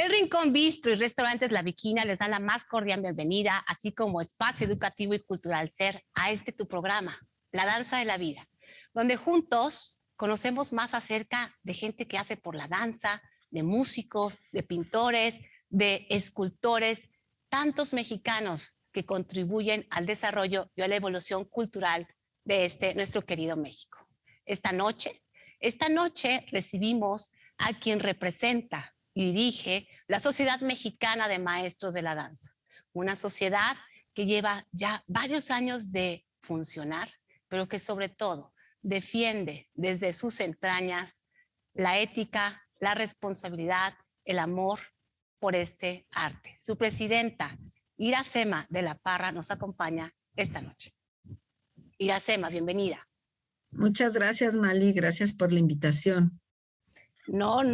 El Rincón Bistro y Restaurantes La Viquina les dan la más cordial bienvenida, así como espacio educativo y cultural SER, a este tu programa, La Danza de la Vida, donde juntos conocemos más acerca de gente que hace por la danza, de músicos, de pintores, de escultores, tantos mexicanos que contribuyen al desarrollo y a la evolución cultural de nuestro querido México. Esta noche recibimos a quien representa y dirige la Sociedad Mexicana de Maestros de la Danza, una sociedad que lleva ya varios años de funcionar, pero que sobre todo defiende desde sus entrañas la ética, la responsabilidad, el amor por este arte. Su presidenta, Iracema de la Parra, nos acompaña esta noche. Iracema, bienvenida. Muchas gracias, Mali, gracias por la invitación. No,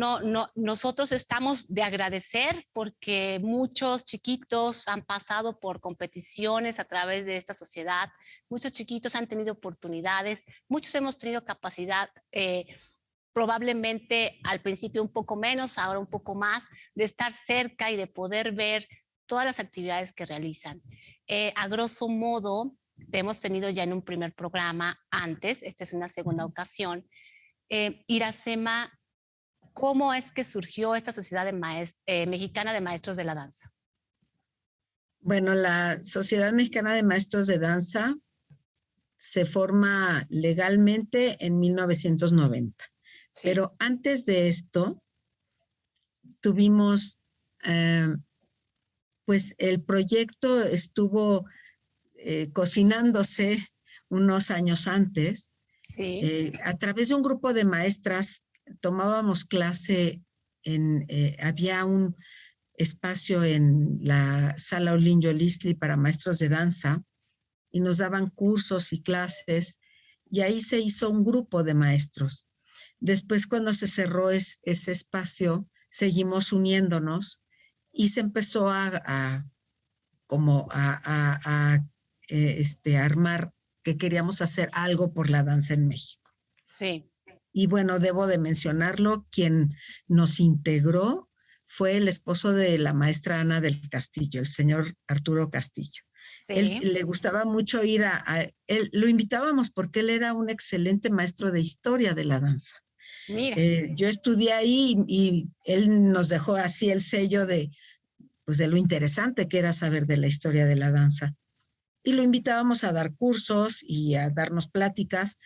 nosotros estamos de agradecer porque muchos chiquitos han pasado por competiciones a través de esta sociedad, muchos chiquitos han tenido oportunidades, muchos hemos tenido capacidad, probablemente al principio un poco menos, ahora un poco más, de estar cerca y de poder ver todas las actividades que realizan. A grosso modo, te hemos tenido ya en un primer programa antes, esta es una segunda ocasión. Iracema, ¿cómo es que surgió esta Sociedad Mexicana de Maestros de la Danza? Bueno, la Sociedad Mexicana de Maestros de Danza se forma legalmente en 1990. Sí. Pero antes de esto, tuvimos, pues el proyecto estuvo cocinándose unos años antes. Sí. A través de un grupo de maestras tomábamos clase había un espacio en la sala Olin Yolistli para maestros de danza y nos daban cursos y clases y ahí se hizo un grupo de maestros. Después, cuando se cerró ese espacio, seguimos uniéndonos y se empezó a armar que queríamos hacer algo por la danza en México. Sí. Y bueno, debo de mencionarlo, quien nos integró fue el esposo de la maestra Ana del Castillo, el señor Arturo Castillo. Sí. Él le gustaba mucho ir él, lo invitábamos porque él era un excelente maestro de historia de la danza. Mira. Yo estudié ahí y él nos dejó así el sello de lo interesante que era saber de la historia de la danza. Y lo invitábamos a dar cursos y a darnos pláticas,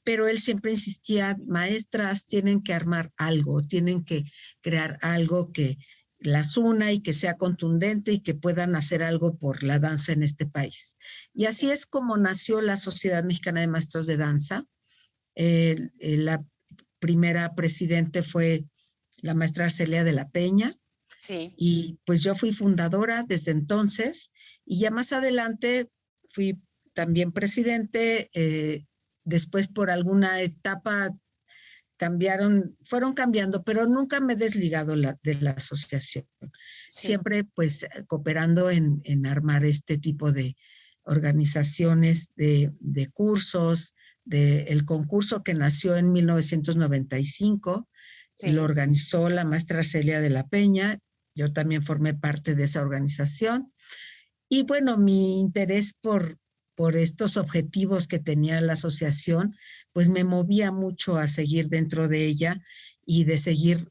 pero él siempre insistía, maestras, tienen que armar algo, tienen que crear algo que las una y que sea contundente y que puedan hacer algo por la danza en este país. Y así es como nació la Sociedad Mexicana de Maestros de Danza. La primera presidente fue la maestra Arcelia de la Peña. Sí. Y pues yo fui fundadora desde entonces y ya más adelante fui también presidente. Después por alguna etapa fueron cambiando, pero nunca me he desligado de la asociación. Sí. Siempre pues cooperando en armar este tipo de organizaciones, de cursos, el concurso que nació en 1995, sí. Lo organizó la maestra Celia de la Peña, yo también formé parte de esa organización. Y bueno, mi interés por estos objetivos que tenía la asociación, pues me movía mucho a seguir dentro de ella y de seguir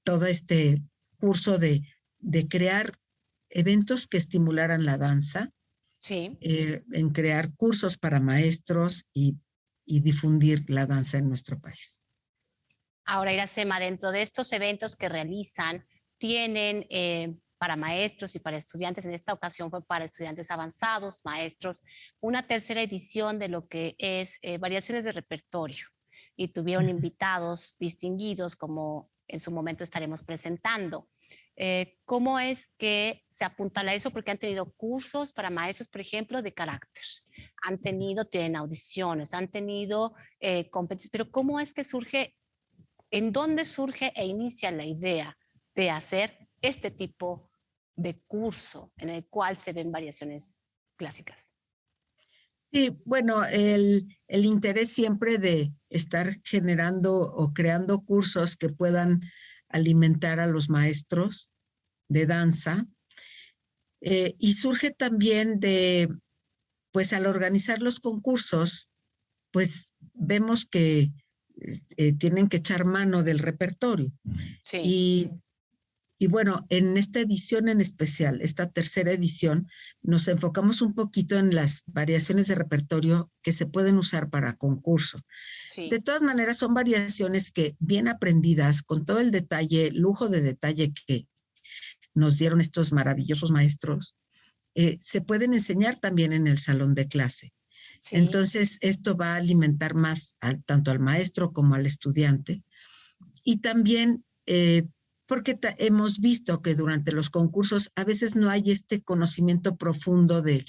todo este curso de crear eventos que estimularan la danza, sí. En crear cursos para maestros y difundir la danza en nuestro país. Ahora, Iracema, dentro de estos eventos que realizan, tienen para maestros y para estudiantes, en esta ocasión fue para estudiantes avanzados, maestros, una tercera edición de lo que es variaciones de repertorio y tuvieron invitados distinguidos como en su momento estaremos presentando. ¿Cómo es que se apuntala a eso? Porque han tenido cursos para maestros, por ejemplo, de carácter, tienen audiciones, han tenido competencias, pero ¿cómo es que surge, en dónde surge e inicia la idea de hacer este tipo de curso en el cual se ven variaciones clásicas? Sí, bueno, el interés siempre de estar generando o creando cursos que puedan alimentar a los maestros de danza. Y surge también pues al organizar los concursos, pues vemos que tienen que echar mano del repertorio. Sí. Y bueno, en esta edición en especial, esta tercera edición, nos enfocamos un poquito en las variaciones de repertorio que se pueden usar para concurso. Sí. De todas maneras, son variaciones que bien aprendidas, con todo el detalle, lujo de detalle que nos dieron estos maravillosos maestros, se pueden enseñar también en el salón de clase. Sí. Entonces, esto va a alimentar más tanto al maestro como al estudiante. Y también porque hemos visto que durante los concursos a veces no hay este conocimiento profundo de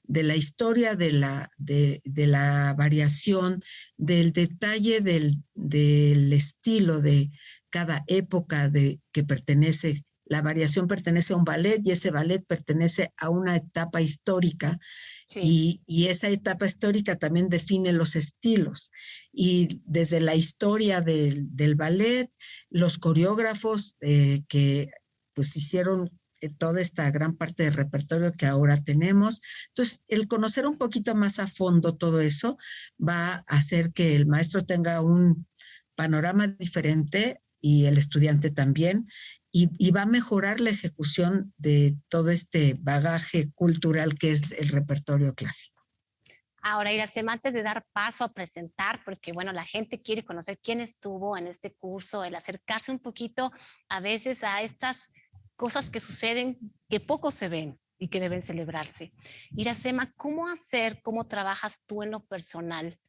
la historia, de la variación, del detalle del estilo de cada época que pertenece. La variación pertenece a un ballet y ese ballet pertenece a una etapa histórica. Sí. Y esa etapa histórica también define los estilos. Y desde la historia del ballet, los coreógrafos que pues hicieron toda esta gran parte del repertorio que ahora tenemos. Entonces, el conocer un poquito más a fondo todo eso va a hacer que el maestro tenga un panorama diferente y el estudiante también. Y va a mejorar la ejecución de todo este bagaje cultural que es el repertorio clásico. Ahora, Iracema, antes de dar paso a presentar, porque bueno, la gente quiere conocer quién estuvo en este curso, el acercarse un poquito a veces a estas cosas que suceden que poco se ven y que deben celebrarse. Iracema, ¿cómo trabajas tú en lo personal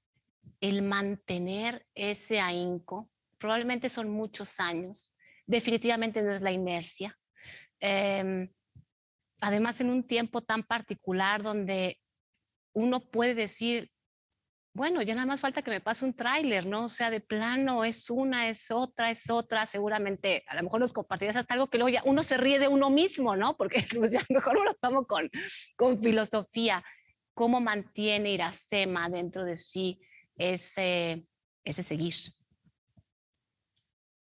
el mantener ese ahínco? Probablemente son muchos años. Definitivamente no es la inercia. Además, en un tiempo tan particular donde uno puede decir, bueno, ya nada más falta que me pase un tráiler, ¿no? O sea, de plano es una, es otra, seguramente a lo mejor nos compartirás hasta algo que luego ya uno se ríe de uno mismo, ¿no? Porque pues ya mejor me lo tomo con filosofía. ¿Cómo mantiene Iracema dentro de sí ese seguir?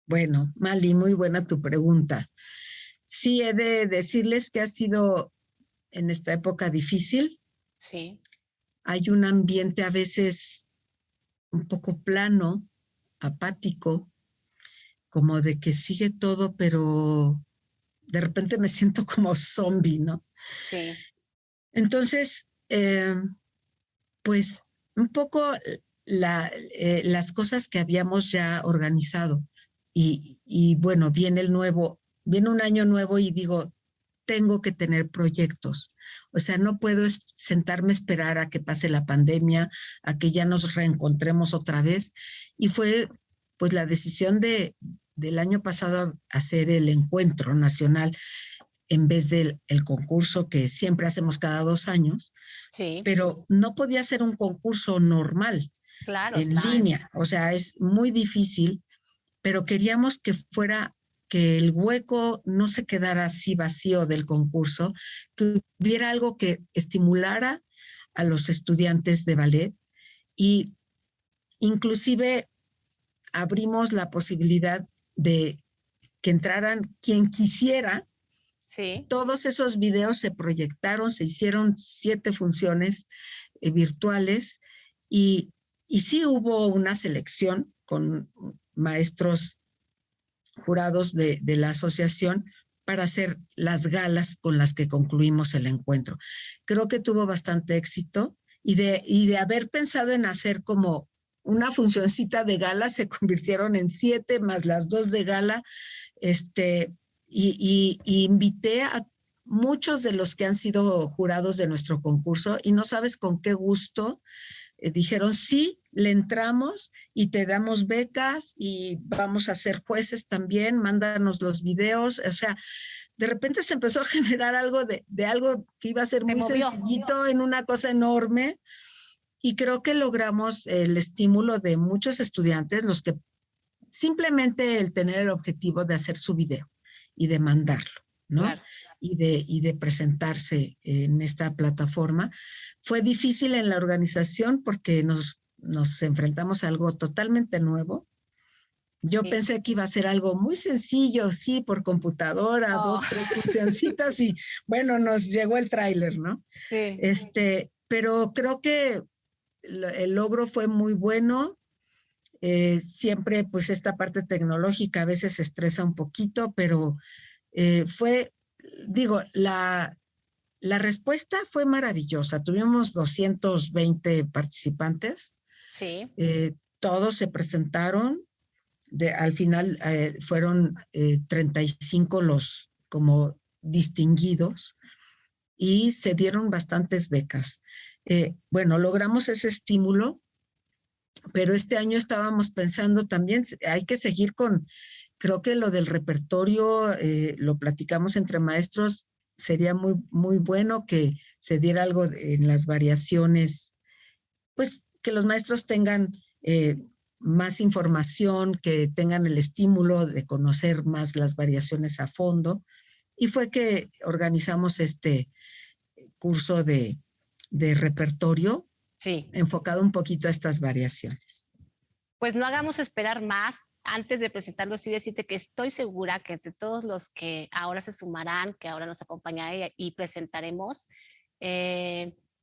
Bueno, Mali, muy buena tu pregunta. Sí, he de decirles que ha sido en esta época difícil. Sí. Hay un ambiente a veces un poco plano, apático, como de que sigue todo, pero de repente me siento como zombie, ¿no? Sí. Entonces, pues un poco las cosas que habíamos ya organizado y bueno, viene un año nuevo y digo, tengo que tener proyectos. O sea, no puedo sentarme a esperar a que pase la pandemia, a que ya nos reencontremos otra vez. Y fue pues la decisión del año pasado hacer el encuentro nacional en vez del concurso que siempre hacemos cada 2 años. Sí. Pero no podía ser un concurso normal, claro, en línea. O sea, es muy difícil, pero queríamos que el hueco no se quedara así vacío del concurso, que hubiera algo que estimulara a los estudiantes de ballet y inclusive abrimos la posibilidad de que entraran quien quisiera. Sí. Todos esos videos se proyectaron, se hicieron 7 funciones virtuales y sí hubo una selección con maestros jurados de la asociación para hacer las galas con las que concluimos el encuentro. Creo que tuvo bastante éxito y de haber pensado en hacer como una funcioncita de gala, se convirtieron en 7 más las 2 de gala, y invité a muchos de los que han sido jurados de nuestro concurso y no sabes con qué gusto dijeron sí, le entramos y te damos becas y vamos a ser jueces también, mándanos los videos. O sea, de repente se empezó a generar algo de algo que iba a ser muy sencillito en una cosa enorme y creo que logramos el estímulo de muchos estudiantes, los que simplemente el tener el objetivo de hacer su video y de mandarlo, ¿no? Claro. Y de presentarse en esta plataforma. Fue difícil en la organización porque nos enfrentamos a algo totalmente nuevo, Yo Sí. pensé que iba a ser algo muy sencillo, sí, por computadora, 2, 3 funcioncitas y bueno, nos llegó el tráiler, ¿no? Sí. Pero creo que el logro fue muy bueno. Siempre, pues, esta parte tecnológica a veces estresa un poquito, pero digo, la respuesta fue maravillosa. Tuvimos 220 participantes. Sí. Todos se presentaron. Al final fueron 35 los como distinguidos y se dieron bastantes becas. Bueno, logramos ese estímulo, pero este año estábamos pensando también, hay que seguir creo que lo del repertorio, lo platicamos entre maestros, sería muy, muy bueno que se diera algo en las variaciones, pues que los maestros tengan más información, que tengan el estímulo de conocer más las variaciones a fondo. Y fue que organizamos este curso de repertorio, Sí. enfocado un poquito a estas variaciones. Pues no hagamos esperar más. Antes de presentarlo, sí decirte que estoy segura que entre todos los que ahora se sumarán, que ahora nos acompañarán y presentaremos,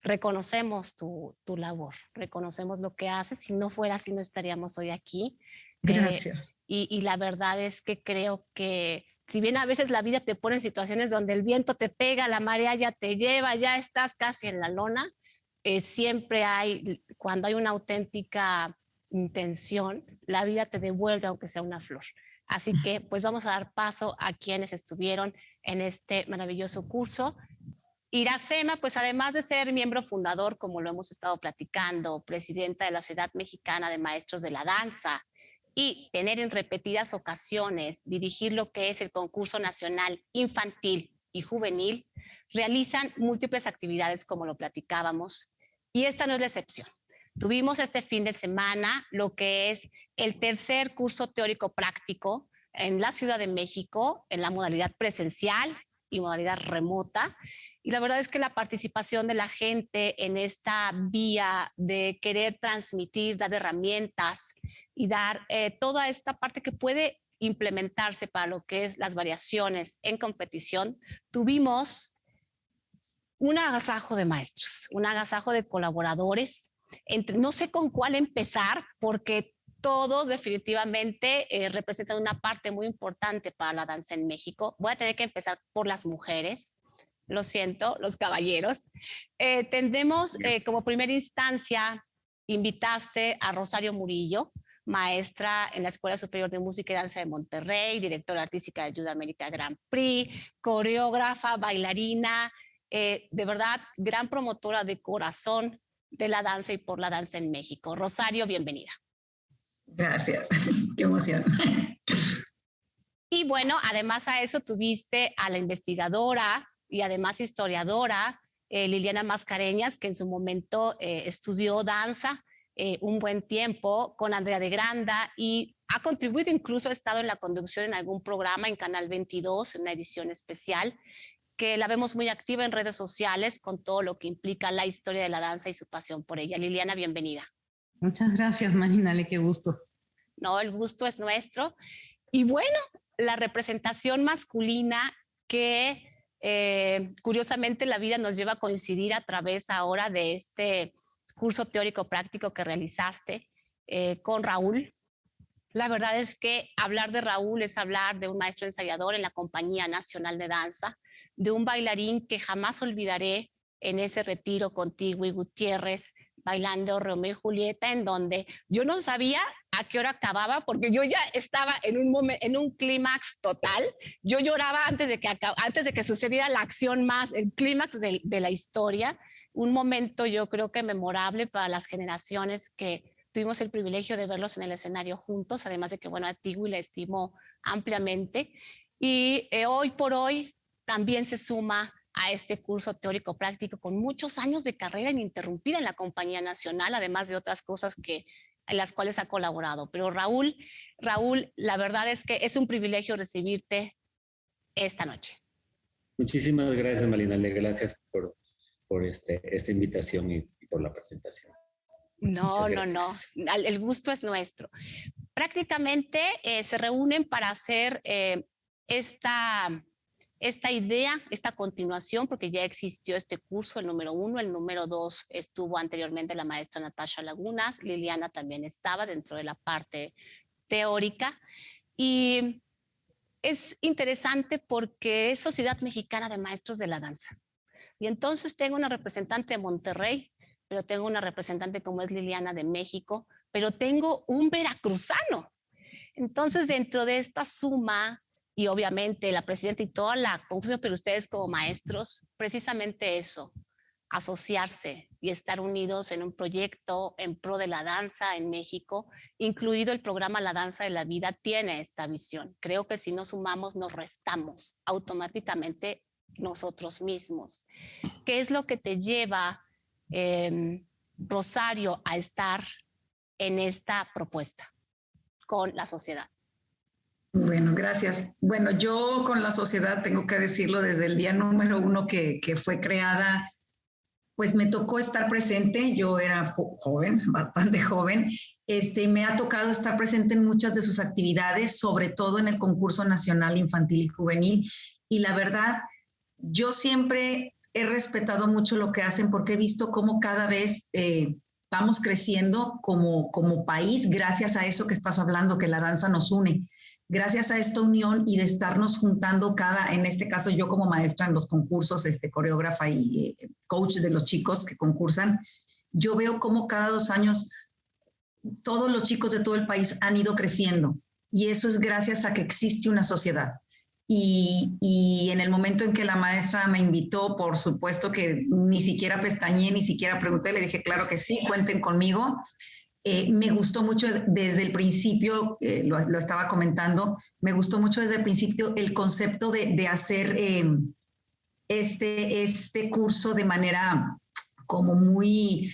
reconocemos tu labor, reconocemos lo que haces. Si no fuera así, no estaríamos hoy aquí. Gracias. Y la verdad es que creo que si bien a veces la vida te pone en situaciones donde el viento te pega, la marea ya te lleva, ya estás casi en la lona, siempre hay, cuando hay una auténtica intención, la vida te devuelve aunque sea una flor. Así que pues vamos a dar paso a quienes estuvieron en este maravilloso curso. Iracema, pues además de ser miembro fundador, como lo hemos estado platicando, presidenta de la Sociedad Mexicana de Maestros de la Danza, y tener en repetidas ocasiones dirigir lo que es el concurso nacional infantil y juvenil, realizan múltiples actividades como lo platicábamos, y esta no es la excepción. Tuvimos este fin de semana lo que es el tercer curso teórico práctico en la Ciudad de México, en la modalidad presencial y modalidad remota. Y la verdad es que la participación de la gente en esta vía de querer transmitir, dar herramientas y dar toda esta parte que puede implementarse para lo que es las variaciones en competición, tuvimos un agasajo de maestros, un agasajo de colaboradores. No sé con cuál empezar porque todos definitivamente representan una parte muy importante para la danza en México. Voy a tener que empezar por las mujeres. Lo siento, los caballeros. Tendremos como primera instancia, invitaste a Rosario Murillo, maestra en la Escuela Superior de Música y Danza de Monterrey, directora artística de Ayuda América Grand Prix, coreógrafa, bailarina, de verdad, gran promotora de corazón de la danza y por la danza en México. Rosario, bienvenida. Gracias, qué emoción. Y bueno, además a eso tuviste a la investigadora y además historiadora Liliana Mascareñas, que en su momento estudió danza un buen tiempo con Andrea de Granda y ha contribuido, incluso ha estado en la conducción en algún programa en Canal 22, en una edición especial, que la vemos muy activa en redes sociales con todo lo que implica la historia de la danza y su pasión por ella. Liliana, bienvenida. Muchas gracias, Marinale, qué gusto. No, el gusto es nuestro. Y bueno, la representación masculina que curiosamente la vida nos lleva a coincidir a través ahora de este curso teórico práctico que realizaste con Raúl. La verdad es que hablar de Raúl es hablar de un maestro ensayador en la Compañía Nacional de Danza, de un bailarín que jamás olvidaré en ese retiro contigo y Gutiérrez, bailando Romeo y Julieta, en donde yo no sabía a qué hora acababa, porque yo ya estaba en un clímax total. Yo lloraba antes de que sucediera la acción más, el clímax de la historia. Un momento yo creo que memorable para las generaciones que tuvimos el privilegio de verlos en el escenario juntos, además de que, bueno, a Tigui la estimo ampliamente. Y hoy por hoy también se suma a este curso teórico práctico con muchos años de carrera ininterrumpida en la Compañía Nacional, además de otras cosas en las cuales ha colaborado. Pero Raúl, la verdad es que es un privilegio recibirte esta noche. Muchísimas gracias, Marinale. Gracias por esta invitación y por la presentación. No, no, no. El gusto es nuestro. Prácticamente se reúnen para hacer esta idea, esta continuación, porque ya existió este curso, el número 1, el número 2 estuvo anteriormente la maestra Natasha Lagunas, Liliana también estaba dentro de la parte teórica, y es interesante porque es Sociedad Mexicana de Maestros de la Danza. Y entonces tengo una representante de Monterrey, pero tengo una representante como es Liliana de México, pero tengo un veracruzano. Entonces, dentro de esta suma, y obviamente la presidenta y toda la confusión, pero ustedes como maestros, precisamente eso, asociarse y estar unidos en un proyecto en pro de la danza en México, incluido el programa La Danza de la Vida, tiene esta visión. Creo que si nos sumamos, nos restamos automáticamente nosotros mismos. ¿Qué es lo que te lleva, Rosario, a estar en esta propuesta con la sociedad? Bueno, gracias. Bueno, yo con la sociedad tengo que decirlo desde el día número 1 que fue creada, pues me tocó estar presente. Yo era joven, bastante joven. Me ha tocado estar presente en muchas de sus actividades, sobre todo en el concurso nacional infantil y juvenil. Y la verdad, yo siempre he respetado mucho lo que hacen porque he visto cómo cada vez vamos creciendo como país gracias a eso que estás hablando, que la danza nos une. Gracias a esta unión y de estarnos juntando en este caso yo como maestra en los concursos, coreógrafa y coach de los chicos que concursan, yo veo cómo cada 2 años todos los chicos de todo el país han ido creciendo y eso es gracias a que existe una sociedad. Y en el momento en que la maestra me invitó, por supuesto que ni siquiera pestañeé, ni siquiera pregunté, le dije, claro que sí, cuenten conmigo. Me gustó mucho desde el principio, lo estaba comentando, me gustó mucho desde el principio el concepto de hacer este curso de manera como muy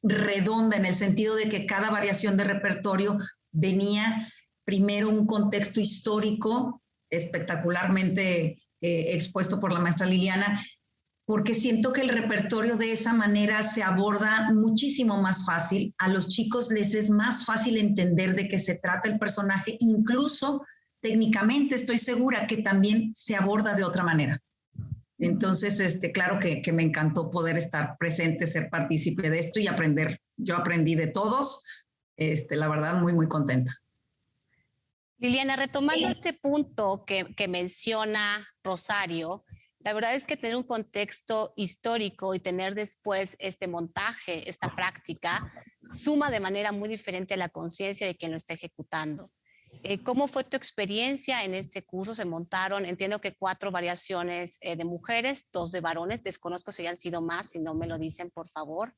redonda, en el sentido de que cada variación de repertorio venía primero un contexto histórico espectacularmente expuesto por la maestra Liliana, porque siento que el repertorio de esa manera se aborda muchísimo más fácil. A los chicos les es más fácil entender de qué se trata el personaje, incluso técnicamente estoy segura que también se aborda de otra manera. Entonces, claro que me encantó poder estar presente, ser partícipe de esto y aprender. Yo aprendí de todos, la verdad, muy, muy contenta. Liliana, retomando este punto que menciona Rosario, la verdad es que tener un contexto histórico y tener después este montaje, esta práctica, suma de manera muy diferente a la conciencia de quien lo está ejecutando. ¿Cómo fue tu experiencia en este curso? Se montaron, entiendo que 4 variaciones de mujeres, 2 de varones, desconozco si hayan sido más, si no me lo dicen, por favor.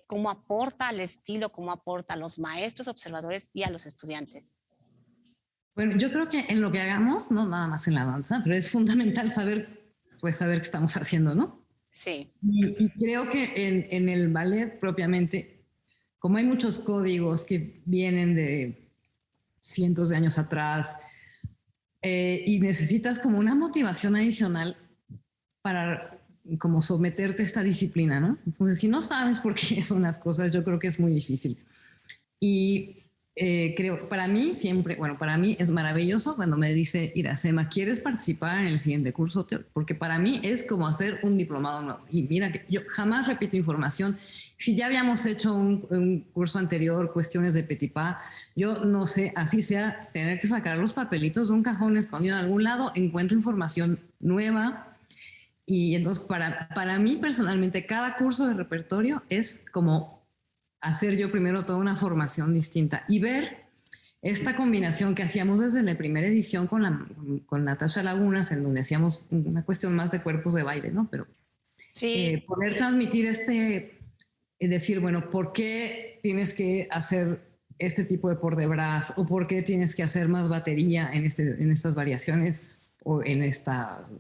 ¿Cómo aporta al estilo, cómo aporta a los maestros, observadores y a los estudiantes? Bueno, yo creo que en lo que hagamos, no nada más en la danza, pero es fundamental saber qué estamos haciendo, ¿no? Sí. Y creo que en el ballet propiamente, como hay muchos códigos que vienen de cientos de años atrás y necesitas como una motivación adicional para como someterte a esta disciplina, ¿no? Entonces, si no sabes por qué son las cosas, yo creo que es muy difícil. Y creo, para mí es maravilloso cuando me dice Iracema, ¿quieres participar en el siguiente curso? Porque para mí es como hacer un diplomado nuevo. Y mira, que yo jamás repito información. Si ya habíamos hecho un curso anterior, cuestiones de Petit Pas, yo no sé, así sea, tener que sacar los papelitos de un cajón escondido en algún lado, encuentro información nueva. Y entonces para mí personalmente, cada curso de repertorio es como hacer yo primero toda una formación distinta y ver esta combinación que hacíamos desde la primera edición con Natasha Lagunas, en donde hacíamos una cuestión más de cuerpos de baile, ¿no? Pero sí. Poder transmitir decir, bueno, ¿por qué tienes que hacer este tipo de port de bras? ¿O por qué tienes que hacer más batería en estas variaciones o en este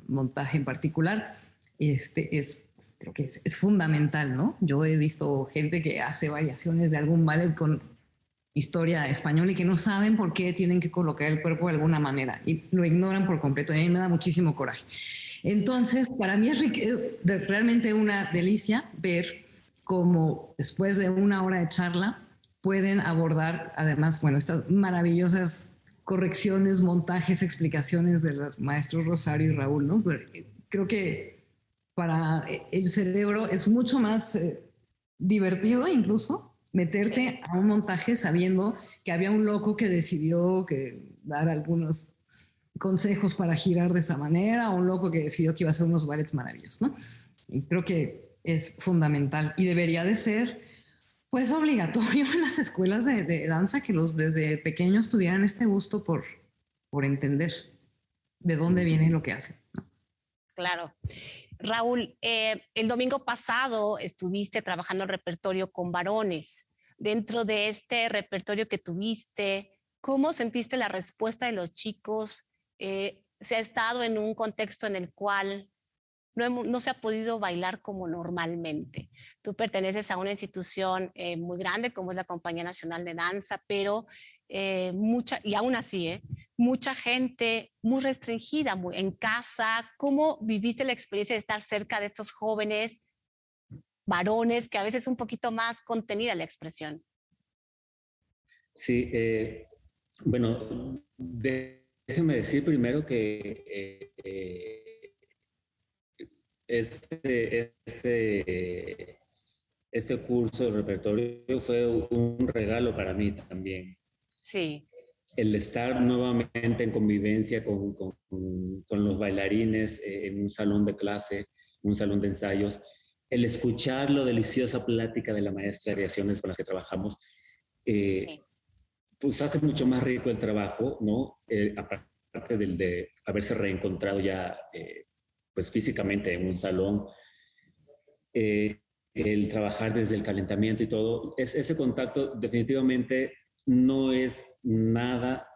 montaje en particular? Creo que es fundamental, ¿no? Yo he visto gente que hace variaciones de algún ballet con historia española y que no saben por qué tienen que colocar el cuerpo de alguna manera y lo ignoran por completo. Y a mí me da muchísimo coraje. Entonces, para mí es realmente una delicia ver cómo después de una hora de charla pueden abordar, además, bueno, estas maravillosas correcciones, montajes, explicaciones de los maestros Rosario y Raúl, ¿no? Pero creo que para el cerebro es mucho más divertido incluso meterte a un montaje sabiendo que había un loco que decidió dar algunos consejos para girar de esa manera, o un loco que decidió que iba a hacer unos ballets maravillosos, ¿no? Y creo que es fundamental y debería de ser pues obligatorio en las escuelas de danza que desde pequeños tuvieran este gusto por entender de dónde viene lo que hacen, ¿no? Claro. Raúl, el domingo pasado estuviste trabajando el repertorio con varones. Dentro de este repertorio que tuviste, ¿cómo sentiste la respuesta de los chicos? ¿Se ha estado en un contexto en el cual no se ha podido bailar como normalmente? Tú perteneces a una institución muy grande como es la Compañía Nacional de Danza, pero y aún así, mucha gente muy restringida, muy en casa. ¿Cómo viviste la experiencia de estar cerca de estos jóvenes varones que a veces es un poquito más contenida la expresión? Sí, bueno, déjeme decir primero que este curso de repertorio fue un regalo para mí también. Sí. El estar nuevamente en convivencia con los bailarines en un salón de clase, un salón de ensayos, el escuchar la deliciosa plática de la maestra de creaciones con las que trabajamos, Sí. pues hace mucho más rico el trabajo, ¿no? Aparte de haberse reencontrado ya pues físicamente en un salón, el trabajar desde el calentamiento y todo, ese contacto definitivamente no es nada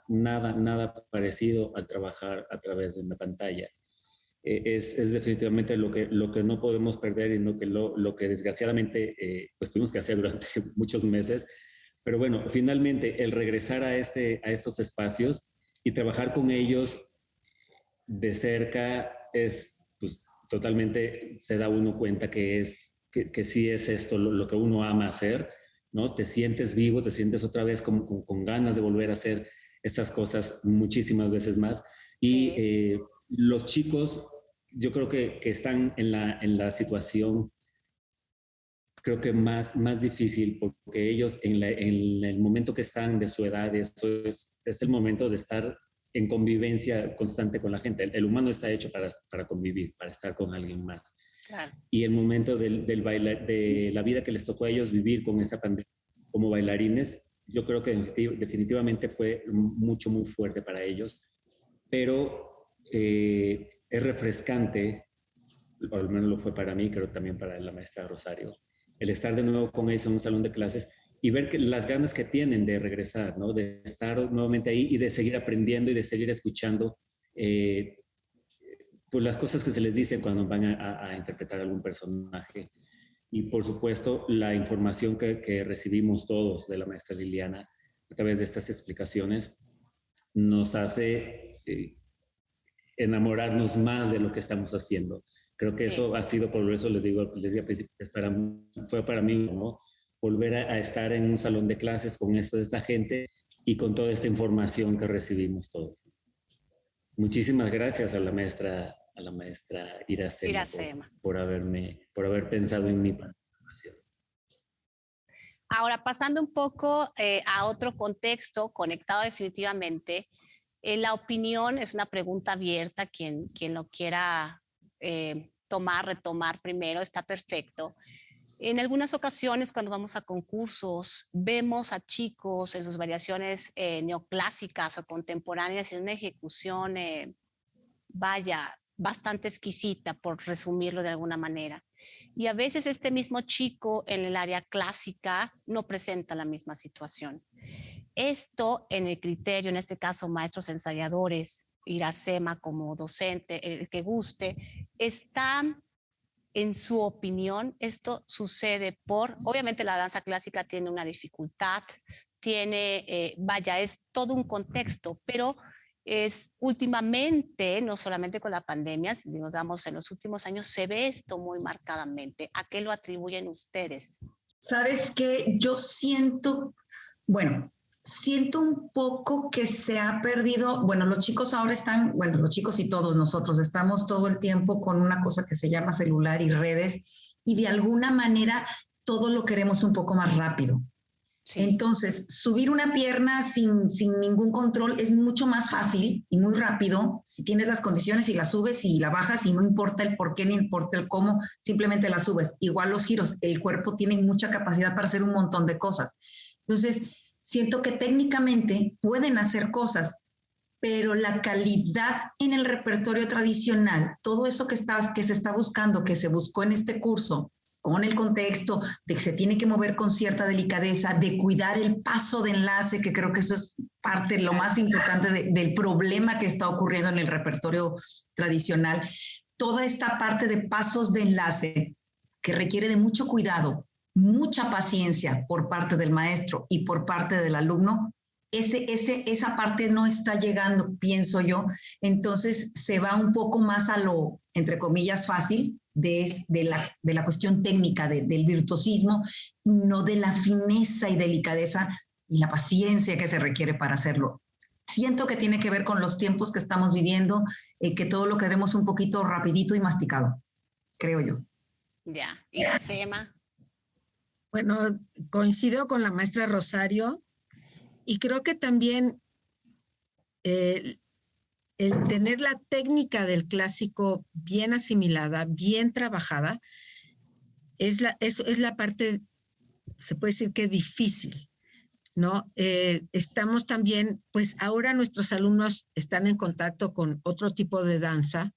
parecido al trabajar a través de una pantalla. Es definitivamente lo que no podemos perder y lo que desgraciadamente pues tuvimos que hacer durante muchos meses. Pero bueno, finalmente el regresar a estos espacios y trabajar con ellos de cerca es pues, totalmente, se da uno cuenta que sí es esto lo que uno ama hacer, ¿no? Te sientes vivo, te sientes otra vez con ganas de volver a hacer estas cosas muchísimas veces más. Y Sí. los chicos, yo creo que están en la situación, creo que más difícil, porque ellos en el momento que están de su edad, es el momento de estar en convivencia constante con la gente. El humano está hecho para convivir, para estar con alguien más. Claro. Y el momento de la vida que les tocó a ellos vivir con esa pandemia como bailarines, yo creo que definitivamente fue muy fuerte para ellos, pero es refrescante, o al menos lo fue para mí, creo también para la maestra Rosario, el estar de nuevo con ellos en un salón de clases y ver las ganas que tienen de regresar, ¿no? De estar nuevamente ahí y de seguir aprendiendo y de seguir escuchando pues las cosas que se les dicen cuando van a interpretar algún personaje. Y por supuesto, la información que recibimos todos de la maestra Liliana a través de estas explicaciones nos hace enamorarnos más de lo que estamos haciendo. Creo que eso ha sido, por eso les decía al principio, fue para mí, ¿no? Volver a estar en un salón de clases con esta gente y con toda esta información que recibimos todos. Muchísimas gracias a la maestra Iracema por haber pensado en mi participación. Ahora, pasando un poco a otro contexto, conectado definitivamente, la opinión es una pregunta abierta, quien lo quiera retomar primero, está perfecto. En algunas ocasiones, cuando vamos a concursos, vemos a chicos en sus variaciones neoclásicas o contemporáneas en una ejecución, bastante exquisita, por resumirlo de alguna manera. Y a veces este mismo chico en el área clásica no presenta la misma situación. Esto en el criterio, en este caso, maestros ensayadores, Iracema como docente, el que guste, está, en su opinión, esto sucede obviamente la danza clásica tiene una dificultad, es todo un contexto, pero es últimamente, no solamente con la pandemia, sino digamos en los últimos años, se ve esto muy marcadamente. ¿A qué lo atribuyen ustedes? ¿Sabes qué? Yo siento, bueno, siento un poco que se ha perdido, bueno, los chicos ahora están, bueno, los chicos y todos nosotros estamos todo el tiempo con una cosa que se llama celular y redes y de alguna manera todo lo queremos un poco más rápido. Sí. Entonces, subir una pierna sin ningún control es mucho más fácil y muy rápido si tienes las condiciones y la subes y la bajas y no importa el por qué ni importa el cómo, simplemente la subes. Igual los giros, el cuerpo tiene mucha capacidad para hacer un montón de cosas. Entonces, siento que técnicamente pueden hacer cosas, pero la calidad en el repertorio tradicional, todo eso que se está buscando, que se buscó en este curso, con el contexto de que se tiene que mover con cierta delicadeza, de cuidar el paso de enlace, que creo que eso es parte, lo más importante del problema que está ocurriendo en el repertorio tradicional. Toda esta parte de pasos de enlace que requiere de mucho cuidado, mucha paciencia por parte del maestro y por parte del alumno, esa parte no está llegando, pienso yo. Entonces se va un poco más a lo, entre comillas, fácil, de la cuestión técnica, del virtuosismo, y no de la fineza y delicadeza y la paciencia que se requiere para hacerlo. Siento que tiene que ver con los tiempos que estamos viviendo, que todo lo queremos un poquito rapidito y masticado, creo yo. Ya, ¿y la SEMA? Bueno, coincido con la maestra Rosario y creo que también el tener la técnica del clásico bien asimilada, bien trabajada, es la parte, se puede decir que difícil, ¿no? Estamos también, pues ahora nuestros alumnos están en contacto con otro tipo de danza,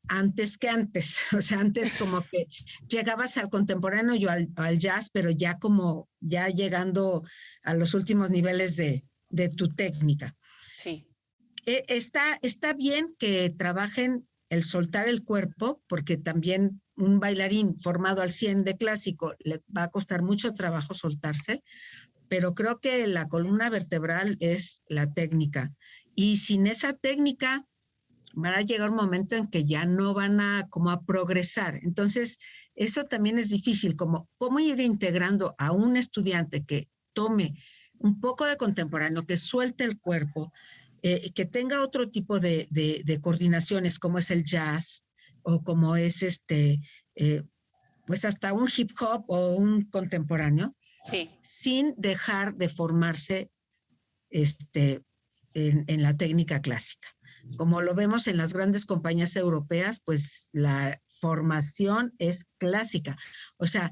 antes que antes, o sea, antes como que llegabas al contemporáneo y al jazz, pero ya como ya llegando a los últimos niveles de tu técnica. Sí. Está bien que trabajen el soltar el cuerpo, porque también un bailarín formado al 100 de clásico le va a costar mucho trabajo soltarse, pero creo que la columna vertebral es la técnica. Y sin esa técnica van a llegar un momento en que ya no van a como a progresar. Entonces, eso también es difícil, como cómo ir integrando a un estudiante que tome un poco de contemporáneo, que suelte el cuerpo, que tenga otro tipo de coordinaciones, como es el jazz o como es pues hasta un hip hop o un contemporáneo, Sí. sin dejar de formarse en la técnica clásica. Como lo vemos en las grandes compañías europeas, pues la formación es clásica. O sea,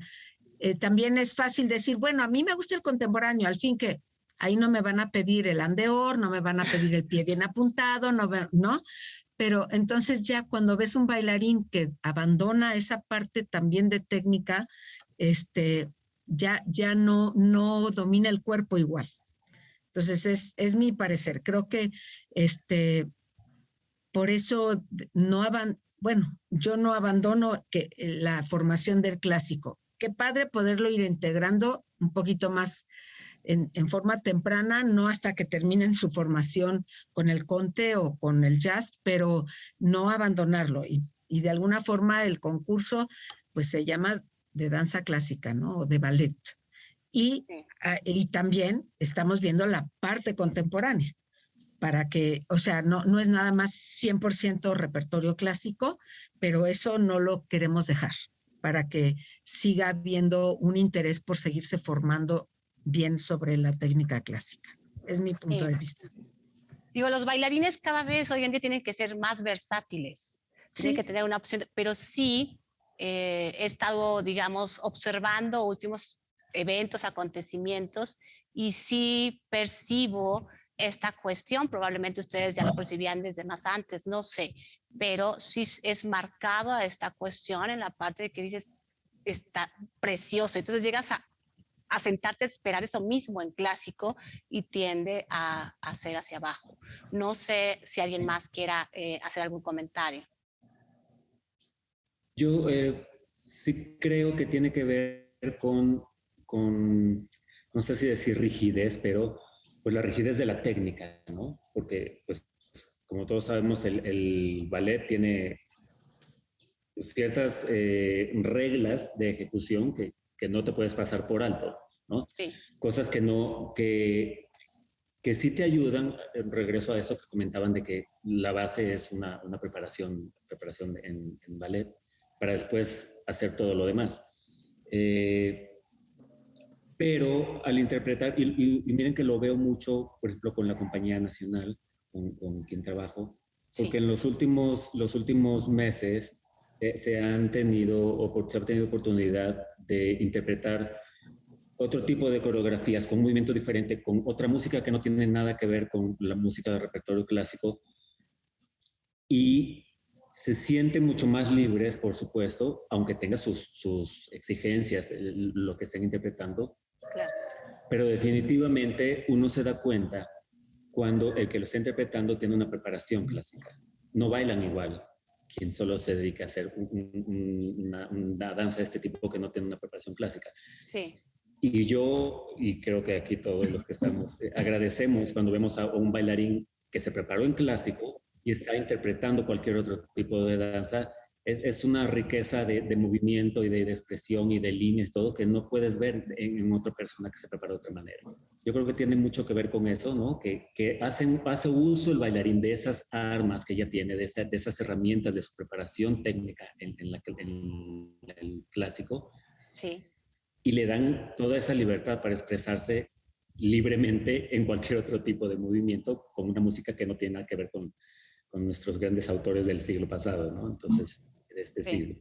también es fácil decir, bueno, a mí me gusta el contemporáneo, al fin que ahí no me van a pedir el andeor, no me van a pedir el pie bien apuntado, ¿no? Pero entonces ya cuando ves un bailarín que abandona esa parte también de técnica, ya no domina el cuerpo igual. Entonces es mi parecer. Creo que por eso yo no abandono la formación del clásico. Qué padre poderlo ir integrando un poquito más en forma temprana, no hasta que terminen su formación con el conte o con el jazz, pero no abandonarlo. Y de alguna forma el concurso pues se llama de danza clásica, ¿no? O de ballet. Y también estamos viendo la parte contemporánea, para que, o sea, no es nada más 100% repertorio clásico, pero eso no lo queremos dejar, para que siga habiendo un interés por seguirse formando bien sobre la técnica clásica. Es mi punto de vista. Digo, los bailarines cada vez hoy en día tienen que ser más versátiles, tienen que tener una opción, pero sí he estado, digamos, observando últimos eventos, acontecimientos, y sí percibo esta cuestión, probablemente ustedes ya lo percibían desde más antes, no sé, pero sí es marcado esta cuestión en la parte de que dices, está precioso, entonces llegas a sentarte a esperar eso mismo en clásico y tiende a hacer hacia abajo. No sé si alguien más quiera hacer algún comentario. Yo sí creo que tiene que ver con, no sé si decir rigidez, pero pues la rigidez de la técnica, ¿no? Porque, pues, como todos sabemos, el ballet tiene ciertas reglas de ejecución que no te puedes pasar por alto, ¿no? Sí. Cosas que sí te ayudan, regreso a esto que comentaban de que la base es una preparación en ballet para después hacer todo lo demás. Pero al interpretar, y miren que lo veo mucho, por ejemplo, con la Compañía Nacional, con quien trabajo, porque en los últimos meses se ha tenido oportunidad de interpretar otro tipo de coreografías con un movimiento diferente, con otra música que no tiene nada que ver con la música de repertorio clásico, y se sienten mucho más libres, por supuesto, aunque tenga sus exigencias, lo que estén interpretando. Claro. Pero definitivamente uno se da cuenta cuando el que lo está interpretando tiene una preparación clásica. No bailan igual quien solo se dedica a hacer una danza de este tipo que no tiene una preparación clásica. Sí. Y creo que aquí todos los que estamos agradecemos cuando vemos a un bailarín que se preparó en clásico y está interpretando cualquier otro tipo de danza. Es una riqueza de movimiento y de expresión y de líneas, todo que no puedes ver en otra persona que se prepara de otra manera. Yo creo que tiene mucho que ver con eso, ¿no? Que hace uso el bailarín de esas armas que ya tiene, de esas herramientas de su preparación técnica en el clásico. Sí. Y le dan toda esa libertad para expresarse libremente en cualquier otro tipo de movimiento con una música que no tiene nada que ver con nuestros grandes autores del siglo pasado, ¿no? Entonces, de este siglo.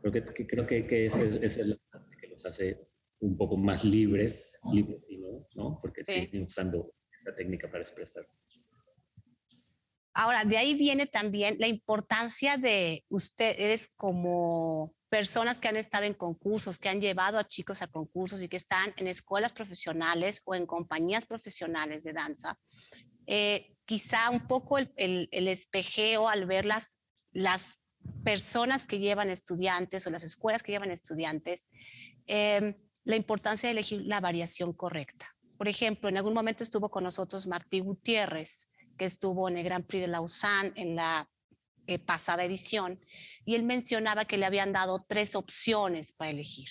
Creo que ese es el parte que los hace un poco más libres, ¿no? Porque siguen usando esa técnica para expresarse. Ahora, de ahí viene también la importancia de ustedes como personas que han estado en concursos, que han llevado a chicos a concursos y que están en escuelas profesionales o en compañías profesionales de danza. Quizá un poco el espejeo al ver las personas que llevan estudiantes o las escuelas que llevan estudiantes, la importancia de elegir la variación correcta. Por ejemplo, en algún momento estuvo con nosotros Martí Gutiérrez, que estuvo en el Grand Prix de Lausanne en la pasada edición, y él mencionaba que le habían dado 3 opciones para elegir.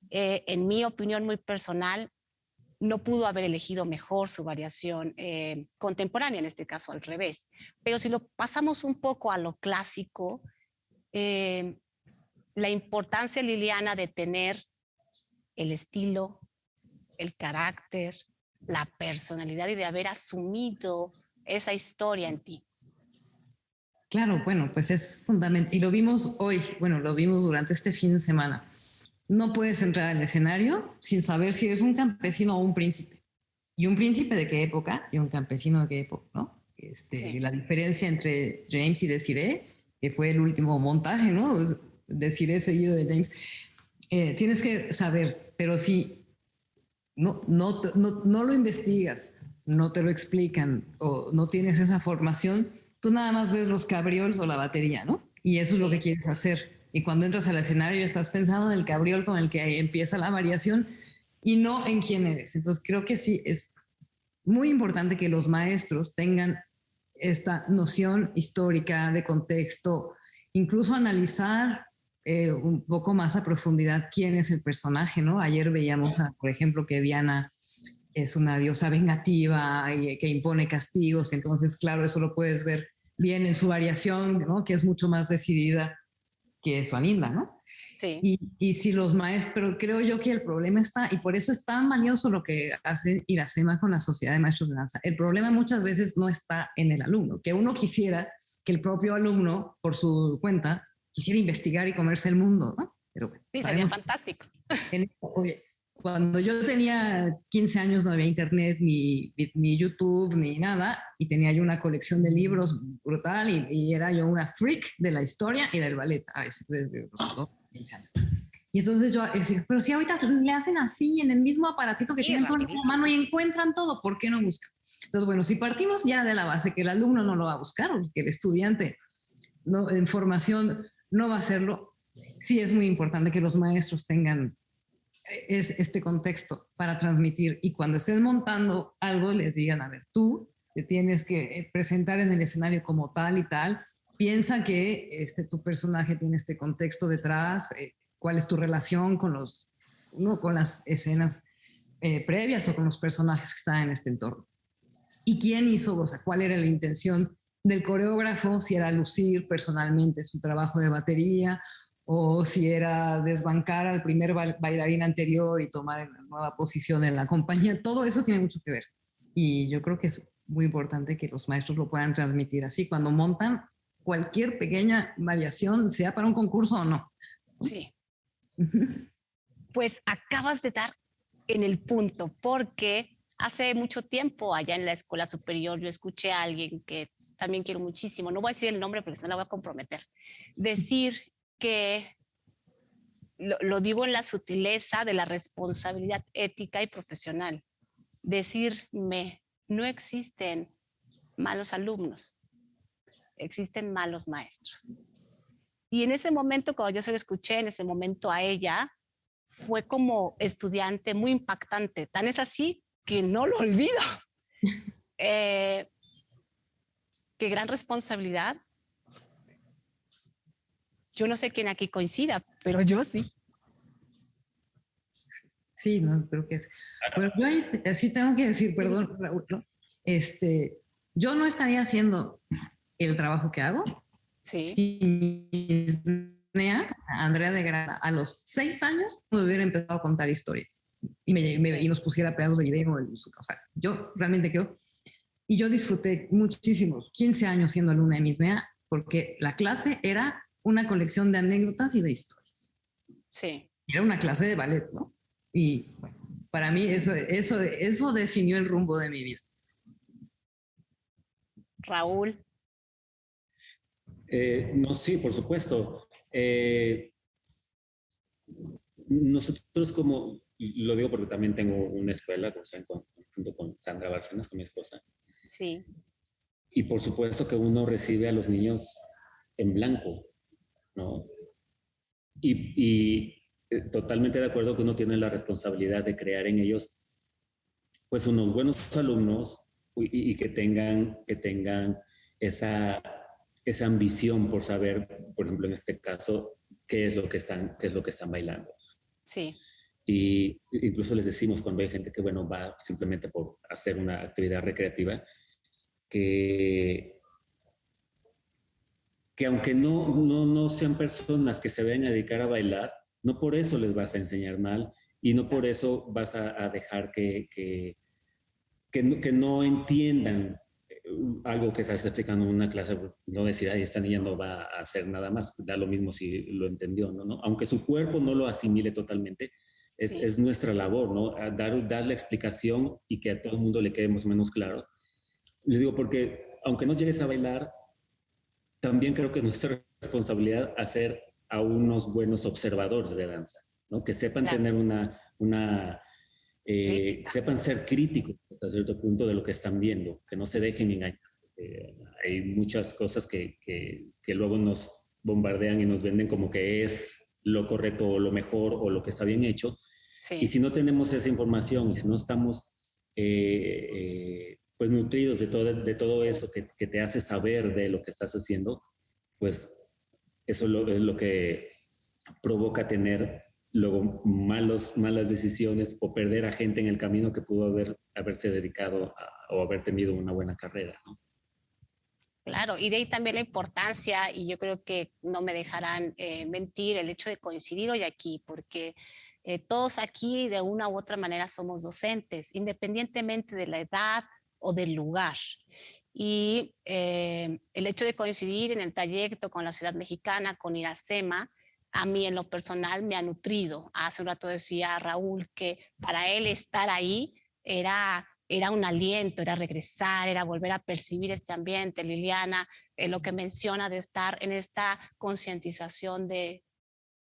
En mi opinión muy personal, no pudo haber elegido mejor su variación contemporánea, en este caso al revés. Pero si lo pasamos un poco a lo clásico, la importancia, Liliana, de tener el estilo, el carácter, la personalidad y de haber asumido esa historia en ti. Claro, bueno, pues es fundamental. Y lo vimos hoy, bueno, lo vimos durante este fin de semana. No puedes entrar al escenario sin saber si eres un campesino o un príncipe. ¿Y un príncipe de qué época? ¿Y un campesino de qué época? ¿No? Sí. La diferencia entre James y Desiree, que fue el último montaje, ¿no? Desiree seguido de James. Tienes que saber, pero si no lo investigas, no te lo explican o no tienes esa formación, tú nada más ves los cabrioles o la batería, ¿no? Y eso es lo que quieres hacer. Y cuando entras al escenario estás pensando en el cabriol con el que empieza la variación y no en quién eres. Entonces creo que sí es muy importante que los maestros tengan esta noción histórica de contexto, incluso analizar un poco más a profundidad quién es el personaje, ¿no? Ayer veíamos, por ejemplo, que Diana es una diosa vengativa y que impone castigos, entonces claro, eso lo puedes ver bien en su variación, ¿no? Que es mucho más decidida que su Aninda, ¿no? Sí. Y si los maestros, pero creo yo que el problema está, y por eso es tan valioso lo que hace Iracema con la Sociedad de Maestros de Danza, el problema muchas veces no está en el alumno, que uno quisiera que el propio alumno, por su cuenta, quisiera investigar y comerse el mundo, ¿no? Pero bueno, sí, sería fantástico. Oye, cuando yo tenía 15 años no había internet, ni YouTube, ni nada, y tenía yo una colección de libros brutal y era yo una freak de la historia y del ballet, desde los 15 años. Y entonces yo decía, pero si ahorita le hacen así en el mismo aparatito que tienen todo en la mano y encuentran todo, ¿por qué no buscan? Entonces, bueno, si partimos ya de la base que el alumno no lo va a buscar, o que el estudiante en formación no va a hacerlo, sí es muy importante que los maestros tengan es este contexto para transmitir. Y cuando estés montando algo, les digan, a ver, tú te tienes que presentar en el escenario como tal y tal. Piensa que tu personaje tiene este contexto detrás, cuál es tu relación con con las escenas previas o con los personajes que están en este entorno. ¿Y quién hizo? O sea, ¿cuál era la intención del coreógrafo? Si era lucir personalmente su trabajo de batería o si era desbancar al primer bailarín anterior y tomar una nueva posición en la compañía. Todo eso tiene mucho que ver. Y yo creo que es muy importante que los maestros lo puedan transmitir así cuando montan cualquier pequeña variación, sea para un concurso o no. Sí. Pues acabas de dar en el punto, porque hace mucho tiempo allá en la escuela superior yo escuché a alguien que también quiero muchísimo, no voy a decir el nombre porque si no la voy a comprometer, decir que lo digo en la sutileza de la responsabilidad ética y profesional. Decirme, no existen malos alumnos, existen malos maestros. Y en ese momento, cuando yo se lo escuché, en ese momento a ella, fue como estudiante muy impactante. Tan es así que no lo olvido. Qué gran responsabilidad. Yo no sé quién aquí coincida, pero yo sí. Sí, no, creo que es. Bueno, yo sí tengo que decir, perdón, Raúl, ¿no? Yo no estaría haciendo el trabajo que hago si mi Andrea de Grada a los 6 años me hubiera empezado a contar historias y nos pusiera pedazos de video. O sea, yo realmente creo, y yo disfruté muchísimo 15 años siendo alumna de Misnea porque la clase era una colección de anécdotas y de historias. Sí. Era una clase de ballet, ¿no? Y bueno, para mí eso definió el rumbo de mi vida. Raúl. No, sí, por supuesto. Nosotros como, lo digo porque también tengo una escuela, como saben, junto con Sandra Bárcenas, con mi esposa. Sí. Y por supuesto que uno recibe a los niños en blanco, ¿no? Y totalmente de acuerdo que uno tiene la responsabilidad de crear en ellos pues unos buenos alumnos y que tengan esa ambición por saber, por ejemplo, en este caso, qué es lo que están bailando. Sí. Y incluso les decimos cuando hay gente que, bueno, va simplemente por hacer una actividad recreativa, que aunque no sean personas que se vayan a dedicar a bailar, no por eso les vas a enseñar mal y no por eso vas a dejar que no entiendan algo que estás explicando en una clase, no decir, ay, esta niña no va a hacer nada más, da lo mismo si lo entendió, ¿no? Aunque su cuerpo no lo asimile totalmente, es nuestra labor, ¿no? Dar la explicación y que a todo el mundo le quede más o menos claro. Le digo porque, aunque no llegues a bailar, también creo que es nuestra responsabilidad hacer a unos buenos observadores de danza, ¿no? Que sepan tener sepan ser críticos hasta cierto punto de lo que están viendo, que no se dejen engañar. Hay muchas cosas que luego nos bombardean y nos venden como que es lo correcto o lo mejor o lo que está bien hecho. Sí. Y si no tenemos esa información y si no estamos pues nutridos de todo eso que te hace saber de lo que estás haciendo, pues eso es lo que provoca tener luego malas decisiones o perder a gente en el camino que pudo haberse dedicado o haber tenido una buena carrera, ¿no? Claro, y de ahí también la importancia, y yo creo que no me dejarán mentir, el hecho de coincidir hoy aquí, porque todos aquí de una u otra manera somos docentes, independientemente de la edad o del lugar. Y el hecho de coincidir en el trayecto con la Ciudad Mexicana, con Iracema, a mí en lo personal me ha nutrido. Hace un rato decía Raúl que para él estar ahí era un aliento, era regresar, era volver a percibir este ambiente. Liliana, lo que menciona de estar en esta concientización de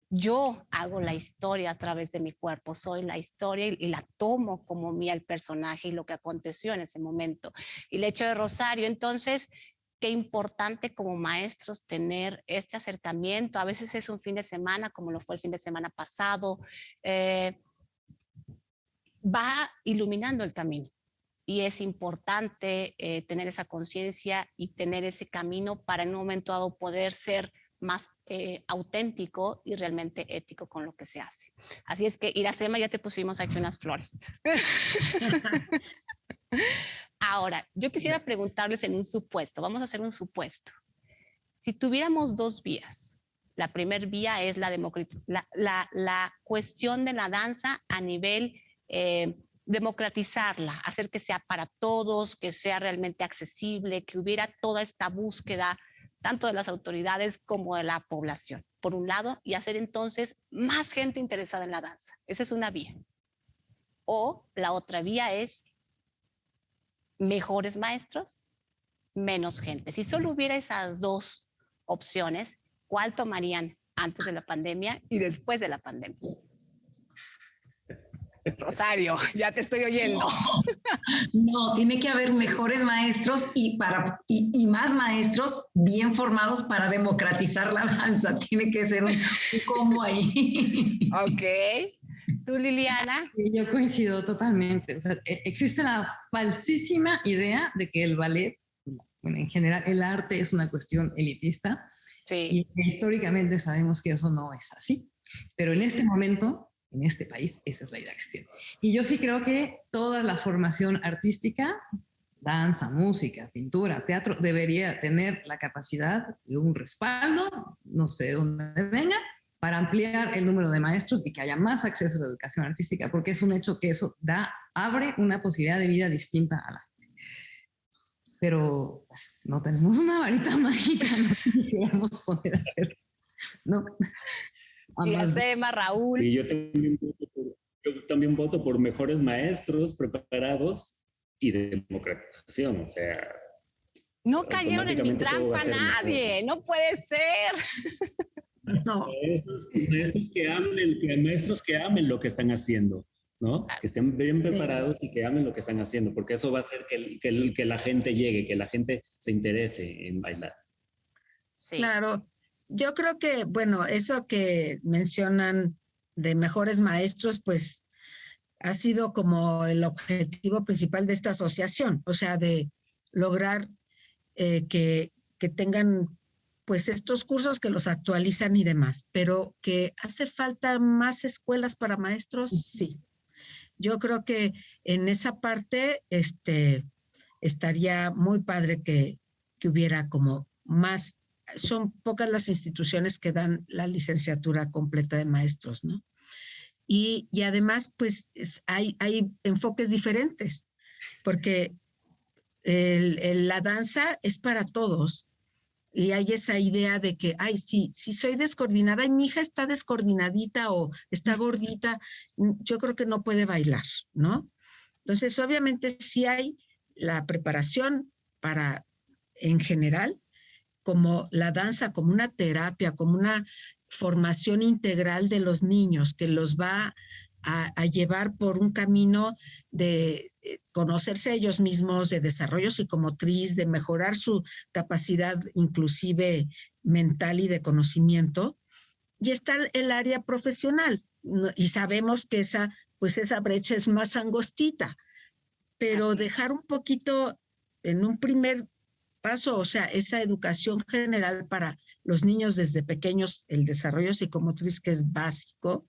yo hago la historia a través de mi cuerpo, soy la historia y la tomo como mía el personaje y lo que aconteció en ese momento. Y el hecho de Rosario, entonces, qué importante como maestros tener este acercamiento. A veces es un fin de semana, como lo fue el fin de semana pasado. va iluminando el camino. Y es importante tener esa conciencia y tener ese camino para en un momento dado poder ser más auténtico y realmente ético con lo que se hace. Así es que, Iracema, ya te pusimos aquí unas flores. Ahora, yo quisiera preguntarles en un supuesto, vamos a hacer un supuesto. Si tuviéramos dos vías, la primera vía es la cuestión de la danza a nivel democratizarla, hacer que sea para todos, que sea realmente accesible, que hubiera toda esta búsqueda tanto de las autoridades como de la población, por un lado, y hacer entonces más gente interesada en la danza. Esa es una vía. O la otra vía es mejores maestros, menos gente. Si solo hubiera esas dos opciones, ¿cuál tomarían antes de la pandemia y después de la pandemia? Rosario, ya te estoy oyendo. No, tiene que haber mejores maestros y más maestros bien formados para democratizar la danza. Tiene que ser un combo ahí. Ok. ¿Tú, Liliana? Yo coincido totalmente. O sea, existe la falsísima idea de que el ballet, bueno, en general, el arte es una cuestión elitista. Sí. Y históricamente sabemos que eso no es así. Pero en este momento, en este país, esa es la idea que se tiene. Y yo sí creo que toda la formación artística, danza, música, pintura, teatro, debería tener la capacidad de un respaldo, no sé de dónde venga, para ampliar el número de maestros y que haya más acceso a la educación artística, porque es un hecho que eso abre una posibilidad de vida distinta a la gente. Pero pues, no tenemos una varita mágica, no quisiéramos poder hacer, ¿no? Iracema, Raúl. Y yo también voto por mejores maestros preparados y democratización. O sea, no cayeron en mi trampa nadie, no puede ser. No. Maestros que amen lo que están haciendo, ¿no? Claro. Que estén bien preparados y que amen lo que están haciendo, porque eso va a hacer que la gente llegue, que la gente se interese en bailar. Sí. Claro. Yo creo que, bueno, eso que mencionan de mejores maestros, pues ha sido como el objetivo principal de esta asociación, o sea, de lograr que tengan pues estos cursos que los actualizan y demás, pero que hace falta más escuelas para maestros, sí. Yo creo que en esa parte estaría muy padre que hubiera como más. Son pocas las instituciones que dan la licenciatura completa de maestros, ¿no? Y además, pues hay enfoques diferentes, porque la danza es para todos y hay esa idea de que, ay, si soy descoordinada y mi hija está descoordinadita o está gordita, yo creo que no puede bailar, ¿no? Entonces, obviamente sí hay la preparación para, en general, como la danza, como una terapia, como una formación integral de los niños que los va a llevar por un camino de conocerse a ellos mismos, de desarrollo psicomotriz, de mejorar su capacidad inclusive mental y de conocimiento. Y está el área profesional, y sabemos que esa brecha es más angostita, pero dejar un poquito en un primer paso, o sea, esa educación general para los niños desde pequeños, el desarrollo psicomotriz que es básico,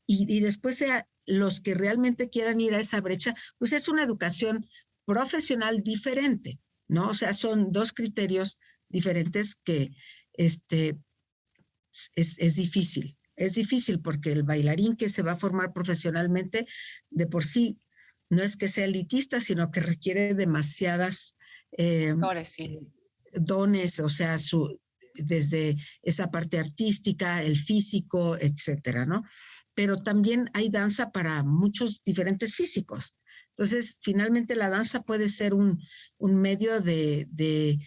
y después sea los que realmente quieran ir a esa brecha, pues es una educación profesional diferente, ¿no? O sea, son dos criterios diferentes que es difícil. Es difícil porque el bailarín que se va a formar profesionalmente de por sí no es que sea elitista, sino que requiere demasiadas dones, o sea, desde esa parte artística, el físico, etcétera, ¿no? Pero también hay danza para muchos diferentes físicos. Entonces, finalmente la danza puede ser un medio de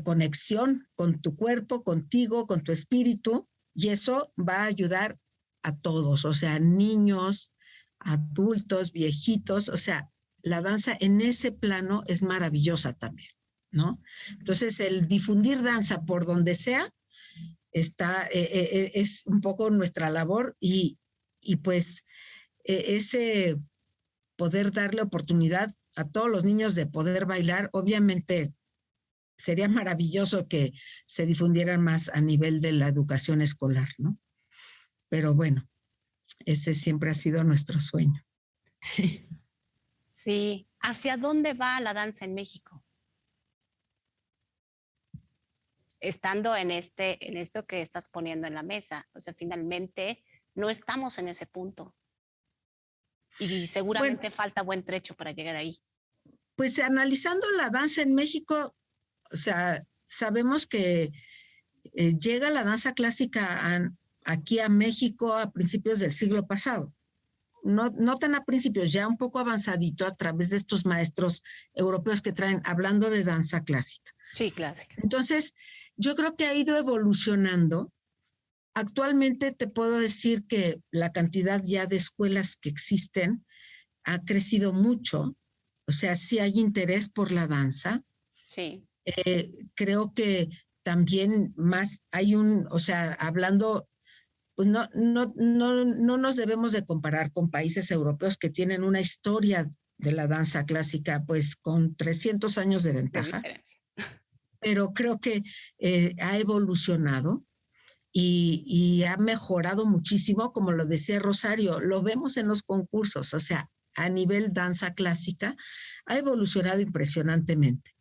conexión con tu cuerpo, contigo, con tu espíritu, y eso va a ayudar a todos, o sea, niños, adultos, viejitos, o sea, la danza en ese plano es maravillosa también, ¿no? Entonces, el difundir danza por donde sea, es un poco nuestra labor y pues ese poder darle oportunidad a todos los niños de poder bailar, obviamente sería maravilloso que se difundieran más a nivel de la educación escolar, ¿no? Pero bueno, ese siempre ha sido nuestro sueño. Sí. Sí. ¿Hacia dónde va la danza en México? Estando en esto que estás poniendo en la mesa. O sea, finalmente no estamos en ese punto. Y seguramente falta buen trecho para llegar ahí. Pues analizando la danza en México, o sea, sabemos que llega la danza clásica aquí a México a principios del siglo pasado. No tan a principios, ya un poco avanzadito a través de estos maestros europeos que traen, hablando de danza clásica. Sí, clásica. Entonces, yo creo que ha ido evolucionando. Actualmente te puedo decir que la cantidad ya de escuelas que existen ha crecido mucho. O sea, sí hay interés por la danza. Sí. Creo que también más hay o sea, hablando, pues no nos debemos de comparar con países europeos que tienen una historia de la danza clásica, pues con 300 años de ventaja. Pero creo que ha evolucionado y ha mejorado muchísimo, como lo decía Rosario, lo vemos en los concursos, o sea, a nivel danza clásica, ha evolucionado impresionantemente.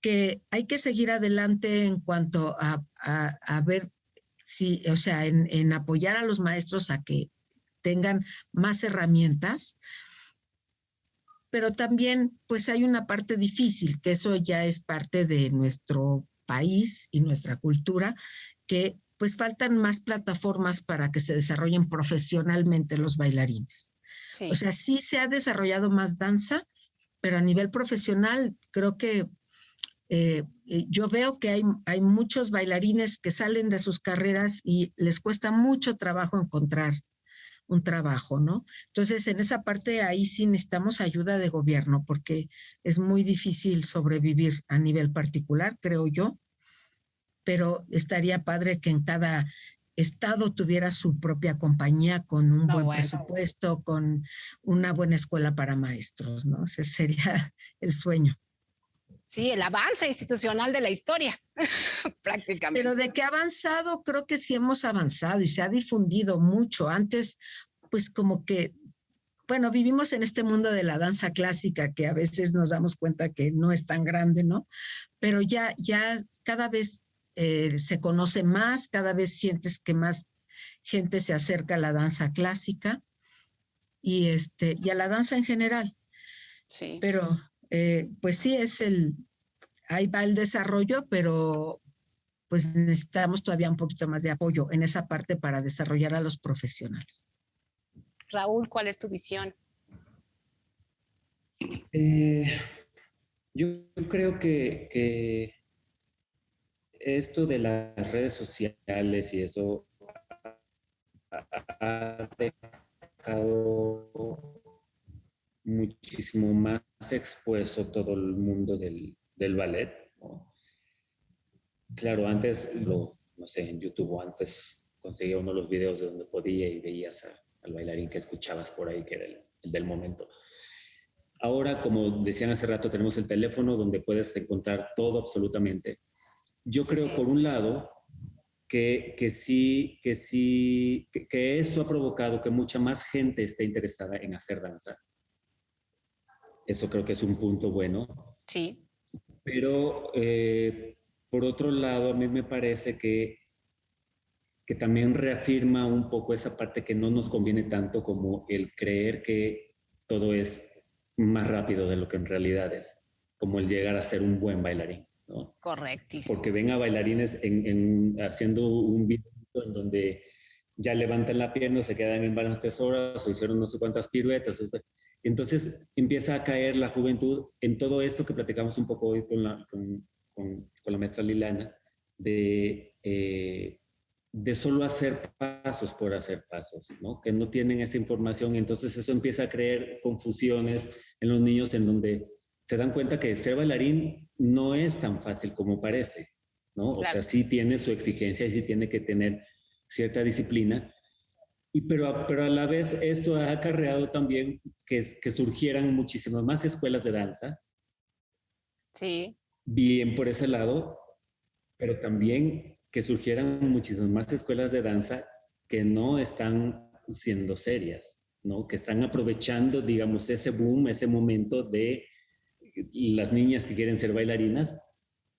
Que hay que seguir adelante en cuanto a ver si, o sea, en apoyar a los maestros a que tengan más herramientas, pero también pues hay una parte difícil, que eso ya es parte de nuestro país y nuestra cultura, que pues faltan más plataformas para que se desarrollen profesionalmente los bailarines. Sí. O sea, sí se ha desarrollado más danza, pero a nivel profesional creo que yo veo que hay muchos bailarines que salen de sus carreras y les cuesta mucho trabajo encontrar un trabajo, ¿no? Entonces, en esa parte ahí sí necesitamos ayuda de gobierno porque es muy difícil sobrevivir a nivel particular, creo yo, pero estaría padre que en cada estado tuviera su propia compañía con un buen presupuesto, con una buena escuela para maestros, ¿no? Ese sería el sueño. Sí, el avance institucional de la historia, prácticamente. Pero de que ha avanzado, creo que sí hemos avanzado y se ha difundido mucho. Antes, pues como que, bueno, vivimos en este mundo de la danza clásica que a veces nos damos cuenta que no es tan grande, ¿no? Pero ya cada vez se conoce más, cada vez sientes que más gente se acerca a la danza clásica y a la danza en general. Sí. Pero pues sí, ahí va el desarrollo, pero pues necesitamos todavía un poquito más de apoyo en esa parte para desarrollar a los profesionales. Raúl, ¿cuál es tu visión? Yo creo que esto de las redes sociales y eso ha dejado muchísimo más expuesto todo el mundo del ballet, ¿no? Claro, antes, no sé, en YouTube o antes conseguía uno los videos de donde podía y veías al bailarín que escuchabas por ahí, que era el del momento. Ahora, como decían hace rato, tenemos el teléfono donde puedes encontrar todo absolutamente. Yo creo, por un lado, que eso ha provocado que mucha más gente esté interesada en hacer danza. Eso creo que es un punto bueno. Sí. Pero, por otro lado, a mí me parece que también reafirma un poco esa parte que no nos conviene tanto como el creer que todo es más rápido de lo que en realidad es, como el llegar a ser un buen bailarín, ¿no? Correctísimo. Porque ven a bailarines haciendo un video en donde ya levantan la pierna, se quedan en varias 3 horas o hicieron no sé cuántas piruetas. Entonces empieza a caer la juventud en todo esto que platicamos un poco hoy con la maestra Liliana, de solo hacer pasos por hacer pasos, ¿no? Que no tienen esa información, y entonces eso empieza a crear confusiones en los niños en donde se dan cuenta que ser bailarín no es tan fácil como parece, ¿no? Claro. O sea, sí tiene su exigencia y sí tiene que tener cierta disciplina, pero a la vez esto ha acarreado también que surgieran muchísimas más escuelas de danza. Sí. Bien por ese lado, pero también que surgieran muchísimas más escuelas de danza que no están siendo serias, ¿no? Que están aprovechando, digamos, ese boom, ese momento de las niñas que quieren ser bailarinas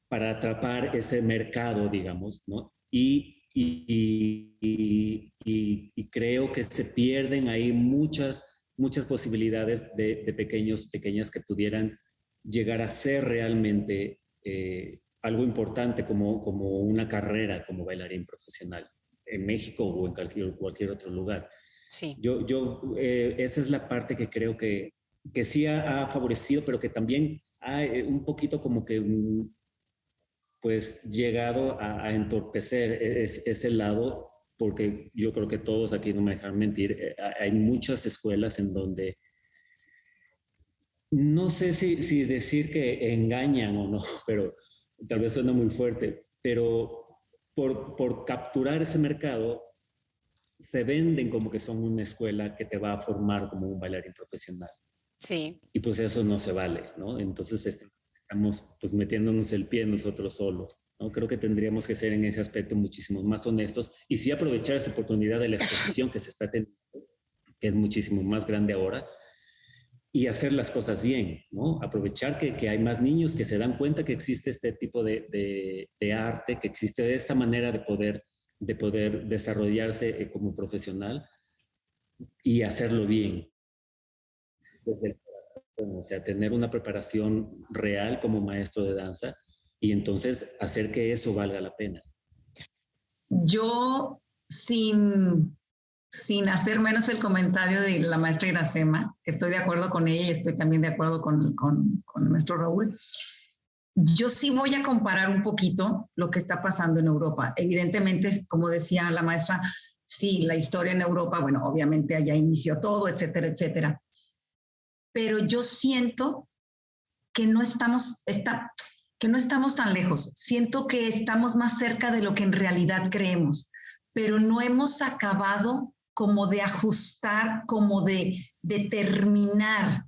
para atrapar ese mercado, digamos, ¿no? Y creo que se pierden ahí muchas posibilidades de pequeñas que pudieran llegar a ser realmente algo importante como una carrera como bailarín profesional en México o en cualquier otro lugar. Sí. Esa es la parte que creo que sí ha favorecido, pero que también ha un poquito como que pues llegado a entorpecer ese lado, porque yo creo que todos aquí, no me dejan mentir, hay muchas escuelas en donde no sé si decir que engañan o no, pero tal vez suena muy fuerte, pero por capturar ese mercado se venden como que son una escuela que te va a formar como un bailarín profesional. Sí. Y pues eso no se vale, ¿no? Entonces estamos pues metiéndonos el pie nosotros solos, ¿no? Creo que tendríamos que ser en ese aspecto muchísimo más honestos y sí aprovechar esa oportunidad de la exposición que se está teniendo, que es muchísimo más grande ahora, y hacer las cosas bien, ¿no? Aprovechar que hay más niños que se dan cuenta que existe este tipo de arte, que existe esta manera de poder desarrollarse como profesional y hacerlo bien. Desde el corazón, o sea, tener una preparación real como maestro de danza y entonces hacer que eso valga la pena. Yo, sin hacer menos el comentario de la maestra Iracema, que estoy de acuerdo con ella y estoy también de acuerdo con el maestro Raúl, yo sí voy a comparar un poquito lo que está pasando en Europa. Evidentemente, como decía la maestra, sí, la historia en Europa, bueno, obviamente allá inició todo, etcétera, etcétera. Pero yo siento que no estamos tan lejos. Siento que estamos más cerca de lo que en realidad creemos, pero no hemos acabado como de ajustar, como de determinar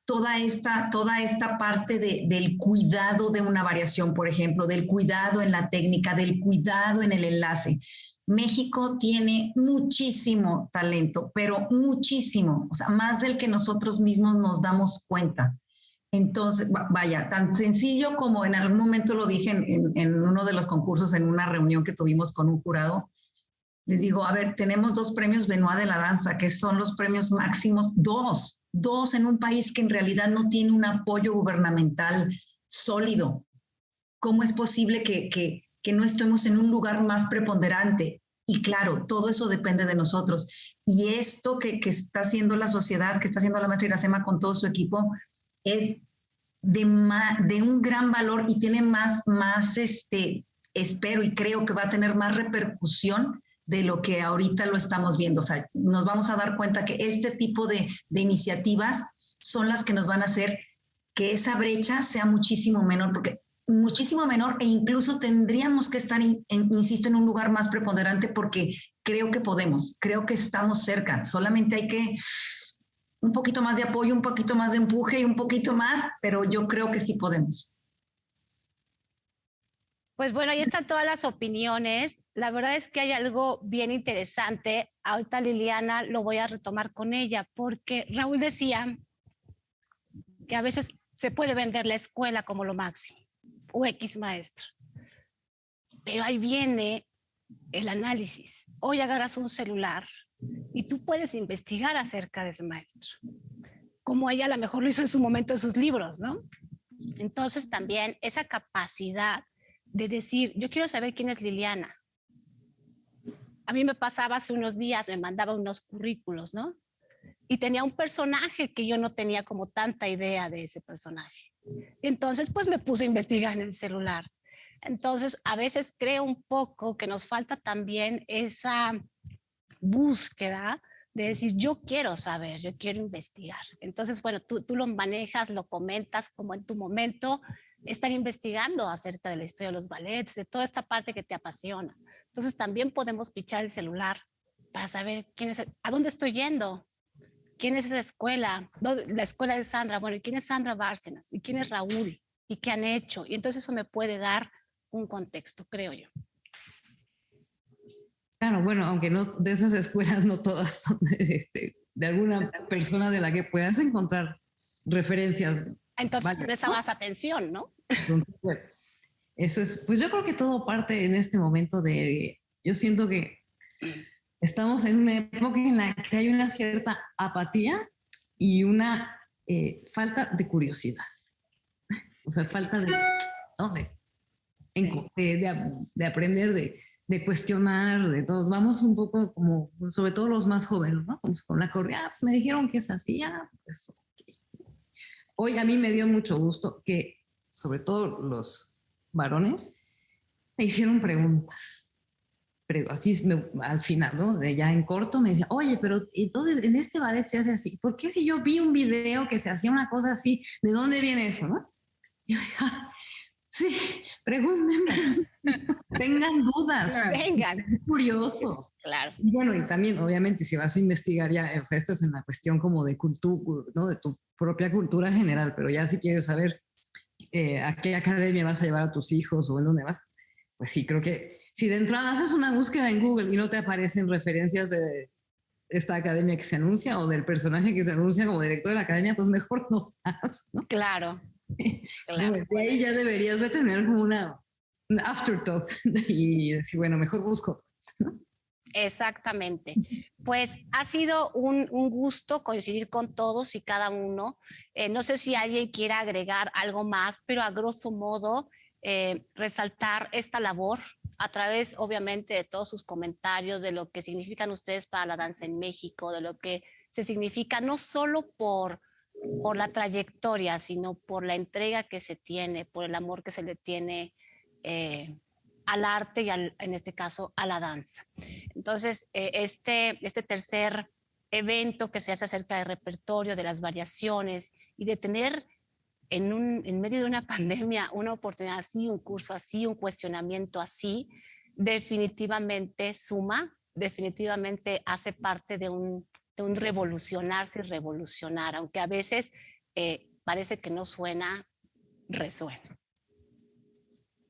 toda esta parte del cuidado de una variación, por ejemplo, del cuidado en la técnica, del cuidado en el enlace. México tiene muchísimo talento, pero muchísimo, o sea, más del que nosotros mismos nos damos cuenta. Entonces, vaya, tan sencillo como en algún momento lo dije en uno de los concursos, en una reunión que tuvimos con un jurado, les digo, a ver, tenemos 2 premios Benoit de la danza, que son los premios máximos, dos en un país que en realidad no tiene un apoyo gubernamental sólido. ¿Cómo es posible que no estemos en un lugar más preponderante? Y claro, todo eso depende de nosotros. Y esto que está haciendo la sociedad, que está haciendo la maestra Iracema con todo su equipo, es de un gran valor y tiene más espero y creo que va a tener más repercusión de lo que ahorita lo estamos viendo. O sea, nos vamos a dar cuenta que este tipo de iniciativas son las que nos van a hacer que esa brecha sea muchísimo menor, e incluso tendríamos que estar, insisto, en un lugar más preponderante porque creo que podemos, creo que estamos cerca, solamente hay que un poquito más de apoyo, un poquito más de empuje y un poquito más, pero yo creo que sí podemos. Pues bueno, ahí están todas las opiniones. La verdad es que hay algo bien interesante. Ahorita Liliana lo voy a retomar con ella, porque Raúl decía que a veces se puede vender la escuela como lo máximo, o X maestro. Pero ahí viene el análisis. Hoy agarras un celular y tú puedes investigar acerca de ese maestro, como ella a lo mejor lo hizo en su momento en sus libros, ¿no? Entonces también esa capacidad de decir, yo quiero saber quién es Liliana. A mí me pasaba hace unos días, me mandaba unos currículos, ¿no? Y tenía un personaje que yo no tenía como tanta idea de ese personaje. Entonces, pues me puse a investigar en el celular. Entonces, a veces creo un poco que nos falta también esa búsqueda de decir, yo quiero saber, yo quiero investigar. Entonces, bueno, tú lo manejas, lo comentas como en tu momento, estar investigando acerca de la historia de los ballets, de toda esta parte que te apasiona. Entonces, también podemos pichar el celular para saber a dónde estoy yendo, quién es esa escuela, la escuela de Sandra, bueno, ¿y quién es Sandra Bárcenas? ¿Y quién es Raúl? ¿Y qué han hecho? Y entonces eso me puede dar un contexto, creo yo. Claro, bueno, aunque no de esas escuelas no todas son de alguna persona de la que puedas encontrar referencias. Entonces presta más atención, ¿no? Entonces, eso es, pues yo creo que todo parte en este momento yo siento que estamos en una época en la que hay una cierta apatía y una falta de curiosidad. O sea, falta ¿no? de aprender, de cuestionar, de todo. Vamos un poco como, sobre todo los más jóvenes, ¿no? Como con la correa, pues me dijeron que es así, pues okay. Hoy a mí me dio mucho gusto que, sobre todo los varones, me hicieron preguntas. Pero así al final, ¿no? De ya en corto me decía, oye, pero entonces en este ballet se hace así. ¿Por qué si yo vi un video que se hacía una cosa así, de dónde viene eso, no? Y yo, sí, pregúntenme, tengan dudas, vengan curiosos. Claro. Y bueno, y también, obviamente, si vas a investigar ya, esto es en la cuestión como de cultura, ¿no? De tu propia cultura general, pero ya si quieres saber a qué academia vas a llevar a tus hijos o en dónde vas, pues sí, creo que si de entrada haces una búsqueda en Google y no te aparecen referencias de esta academia que se anuncia o del personaje que se anuncia como director de la academia, pues mejor no, ¿no? Claro. Claro. De ahí ya deberías de tener como un afterthought y decir, bueno, mejor busco, ¿no? Exactamente. Pues ha sido un gusto coincidir con todos y cada uno. No sé si alguien quiera agregar algo más, pero a grosso modo resaltar esta labor a través, obviamente, de todos sus comentarios, de lo que significan ustedes para la danza en México, de lo que se significa no solo por la trayectoria, sino por la entrega que se tiene, por el amor que se le tiene al arte y en este caso a la danza. Entonces, este tercer evento que se hace acerca del repertorio, de las variaciones y de tener en medio de una pandemia una oportunidad así, un curso así, un cuestionamiento así, definitivamente suma, definitivamente hace parte de un revolucionarse y revolucionar, aunque a veces parece que no suena, resuena.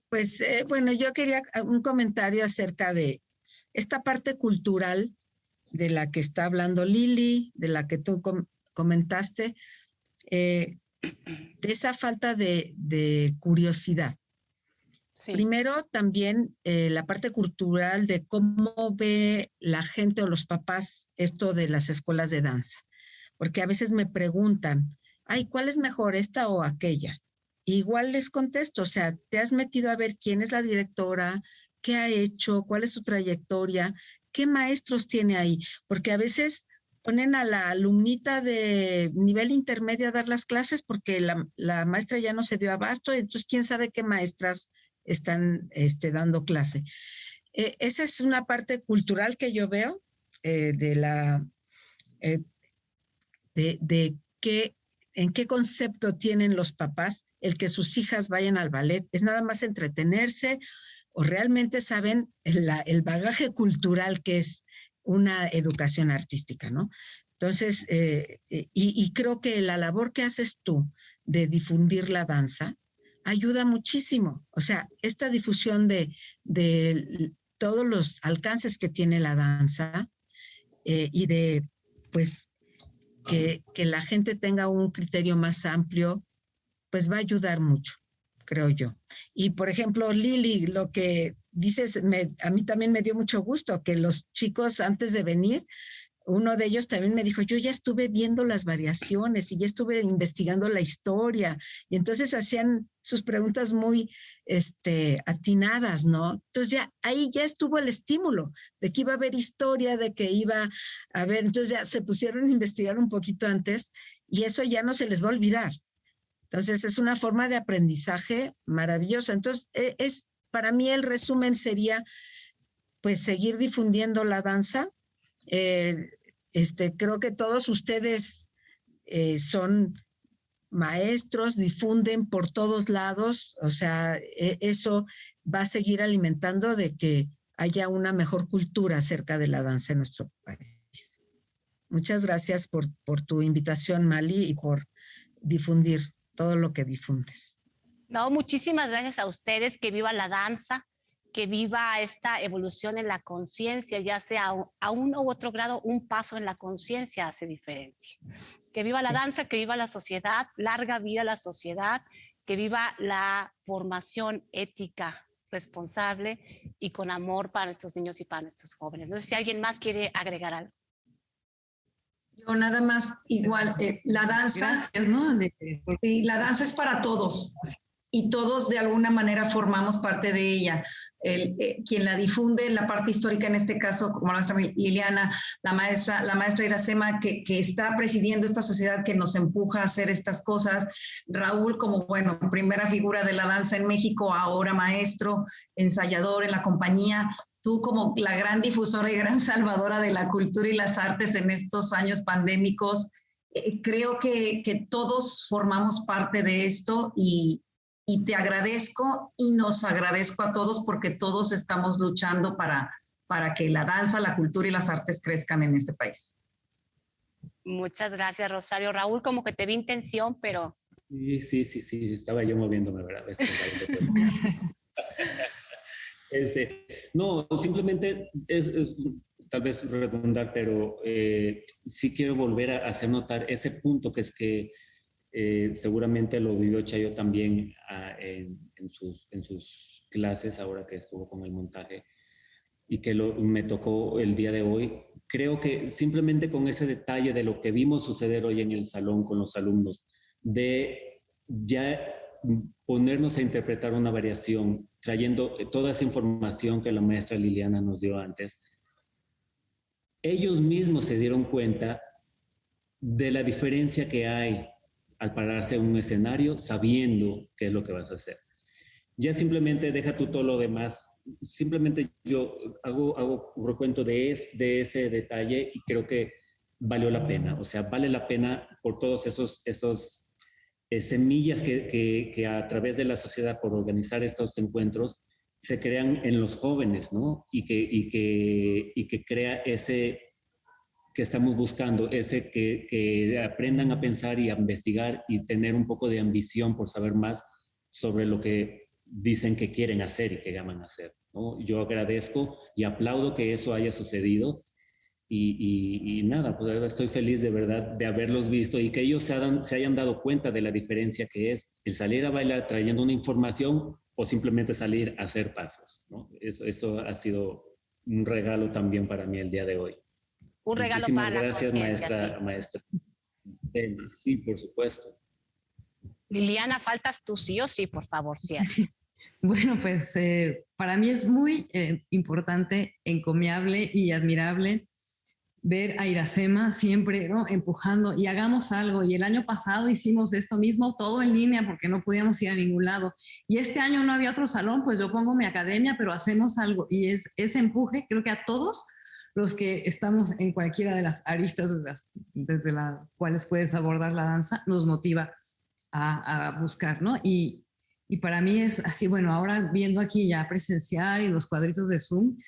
Pues bueno, yo quería un comentario acerca de esta parte cultural de la que está hablando Lili, de la que tú comentaste, de esa falta de curiosidad. Sí. Primero, también la parte cultural de cómo ve la gente o los papás esto de las escuelas de danza. Porque a veces me preguntan, ay, ¿cuál es mejor, esta o aquella? Igual les contesto, o sea, ¿te has metido a ver quién es la directora, qué ha hecho, cuál es su trayectoria, qué maestros tiene ahí? Porque a veces ponen a la alumnita de nivel intermedio a dar las clases porque la maestra ya no se dio abasto, entonces quién sabe qué maestras están dando clase. Esa es una parte cultural que yo veo de qué, en qué concepto tienen los papás el que sus hijas vayan al ballet. ¿Es nada más entretenerse o realmente saben el bagaje cultural que es una educación artística, ¿no? Entonces, y creo que la labor que haces tú de difundir la danza ayuda muchísimo. O sea, esta difusión de todos los alcances que tiene la danza y de, pues, que la gente tenga un criterio más amplio, pues va a ayudar mucho, creo yo. Y, por ejemplo, Lili, lo que dices, a mí también me dio mucho gusto que los chicos antes de venir, uno de ellos también me dijo, yo ya estuve viendo las variaciones y ya estuve investigando la historia. Y entonces hacían sus preguntas muy atinadas, ¿no? Entonces ahí ya estuvo el estímulo de que iba a haber historia, de que iba a haber, entonces ya se pusieron a investigar un poquito antes y eso ya no se les va a olvidar. Entonces es una forma de aprendizaje maravillosa. Entonces para mí el resumen sería pues seguir difundiendo la danza. Creo que todos ustedes son maestros, difunden por todos lados, o sea, eso va a seguir alimentando de que haya una mejor cultura acerca de la danza en nuestro país. Muchas gracias por tu invitación, Mali, y por difundir todo lo que difundes. No, muchísimas gracias a ustedes. Que viva la danza, que viva esta evolución en la conciencia, ya sea a uno u otro grado, un paso en la conciencia hace diferencia. Que viva la danza, que viva la sociedad, larga vida a la sociedad, que viva la formación ética responsable y con amor para nuestros niños y para nuestros jóvenes. No sé si alguien más quiere agregar algo. Yo nada más, igual, la danza, Gracias, ¿no? Sí, la danza es para todos y todos de alguna manera formamos parte de ella. Quien la difunde, la parte histórica en este caso, como la maestra Liliana, la maestra Iracema, que está presidiendo esta sociedad que nos empuja a hacer estas cosas, Raúl como, bueno, primera figura de la danza en México, ahora maestro, ensayador en la compañía, tú como la gran difusora y gran salvadora de la cultura y las artes en estos años pandémicos. Creo que todos formamos parte de esto y te agradezco y nos agradezco a todos porque todos estamos luchando para que la danza, la cultura y las artes crezcan en este país. Muchas gracias, Rosario. Raúl, como que te vi intención, pero... Sí, estaba yo moviéndome, ¿verdad? No, simplemente es tal vez redundar, pero sí quiero volver a hacer notar ese punto que es que seguramente lo vivió Chayo también en sus clases ahora que estuvo con el montaje y que me tocó el día de hoy. Creo que simplemente con ese detalle de lo que vimos suceder hoy en el salón con los alumnos, de ya ponernos a interpretar una variación, trayendo toda esa información que la maestra Liliana nos dio antes, ellos mismos se dieron cuenta de la diferencia que hay al pararse en un escenario sabiendo qué es lo que vas a hacer. Ya simplemente deja tú todo lo demás. Simplemente yo hago un recuento de ese detalle y creo que valió la pena. O sea, vale la pena por todos esos semillas que a través de la sociedad por organizar estos encuentros se crean en los jóvenes, ¿no? Y que crea ese que estamos buscando, ese que aprendan a pensar y a investigar y tener un poco de ambición por saber más sobre lo que dicen que quieren hacer y que llaman a hacer, ¿no? Yo agradezco y aplaudo que eso haya sucedido y nada, pues estoy feliz de verdad de haberlos visto y que ellos se hayan dado cuenta de la diferencia que es el salir a bailar trayendo una información o simplemente salir a hacer pasos, ¿no? Eso ha sido un regalo también para mí el día de hoy. Un regalo Muchísimas para gracias, la maestra. Sí, por supuesto. Liliana, faltas tú sí o sí, por favor, cierra. Bueno, pues para mí es muy importante, encomiable y admirable ver a Iracema siempre, ¿no?, empujando y hagamos algo. Y el año pasado hicimos esto mismo, todo en línea porque no podíamos ir a ningún lado. Y este año no había otro salón, pues yo pongo mi academia, pero hacemos algo. Y ese empuje, creo que a todos los que estamos en cualquiera de las aristas desde las cuales puedes abordar la danza, nos motiva a buscar, ¿no? Y para mí es así, bueno, ahora viendo aquí ya presencial y los cuadritos de Zoom,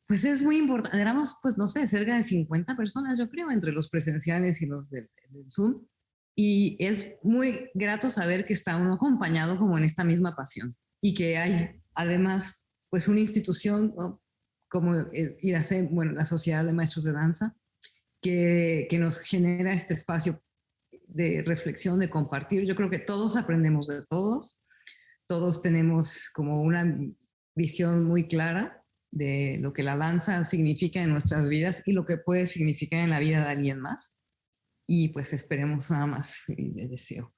pues es muy importante. Éramos, pues no sé, cerca de 50 personas, yo creo, entre los presenciales y los del Zoom. Y es muy grato saber que está uno acompañado como en esta misma pasión y que hay además, pues una institución, ¿no?, como IRASEM, bueno, la Sociedad de Maestros de Danza, que nos genera este espacio de reflexión, de compartir. Yo creo que todos aprendemos de todos tenemos como una visión muy clara de lo que la danza significa en nuestras vidas y lo que puede significar en la vida de alguien más. Y pues esperemos nada más, y deseo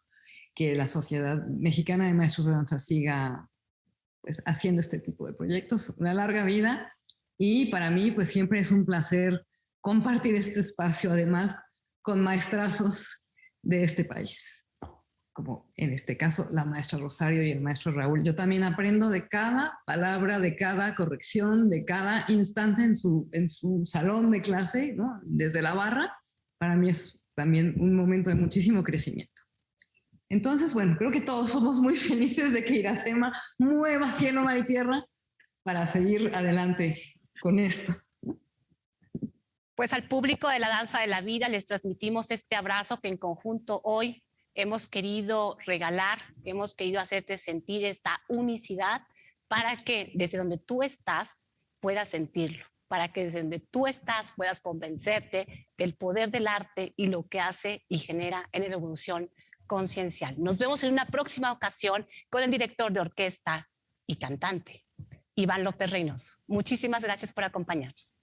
que la Sociedad Mexicana de Maestros de Danza siga pues haciendo este tipo de proyectos, una larga vida. Y para mí, pues siempre es un placer compartir este espacio, además, con maestrazos de este país, como en este caso la maestra Rosario y el maestro Raúl. Yo también aprendo de cada palabra, de cada corrección, de cada instante en su salón de clase, ¿no?, desde la barra. Para mí es también un momento de muchísimo crecimiento. Entonces, bueno, creo que todos somos muy felices de que Iracema mueva cielo, mar y tierra para seguir adelante con esto. Pues al público de la Danza de la Vida les transmitimos este abrazo que en conjunto hoy hemos querido regalar, hemos querido hacerte sentir esta unicidad para que desde donde tú estás puedas sentirlo, para que desde donde tú estás puedas convencerte del poder del arte y lo que hace y genera en la evolución conciencial. Nos vemos en una próxima ocasión con el director de orquesta y cantante, Iván López Reynoso. Muchísimas gracias por acompañarnos.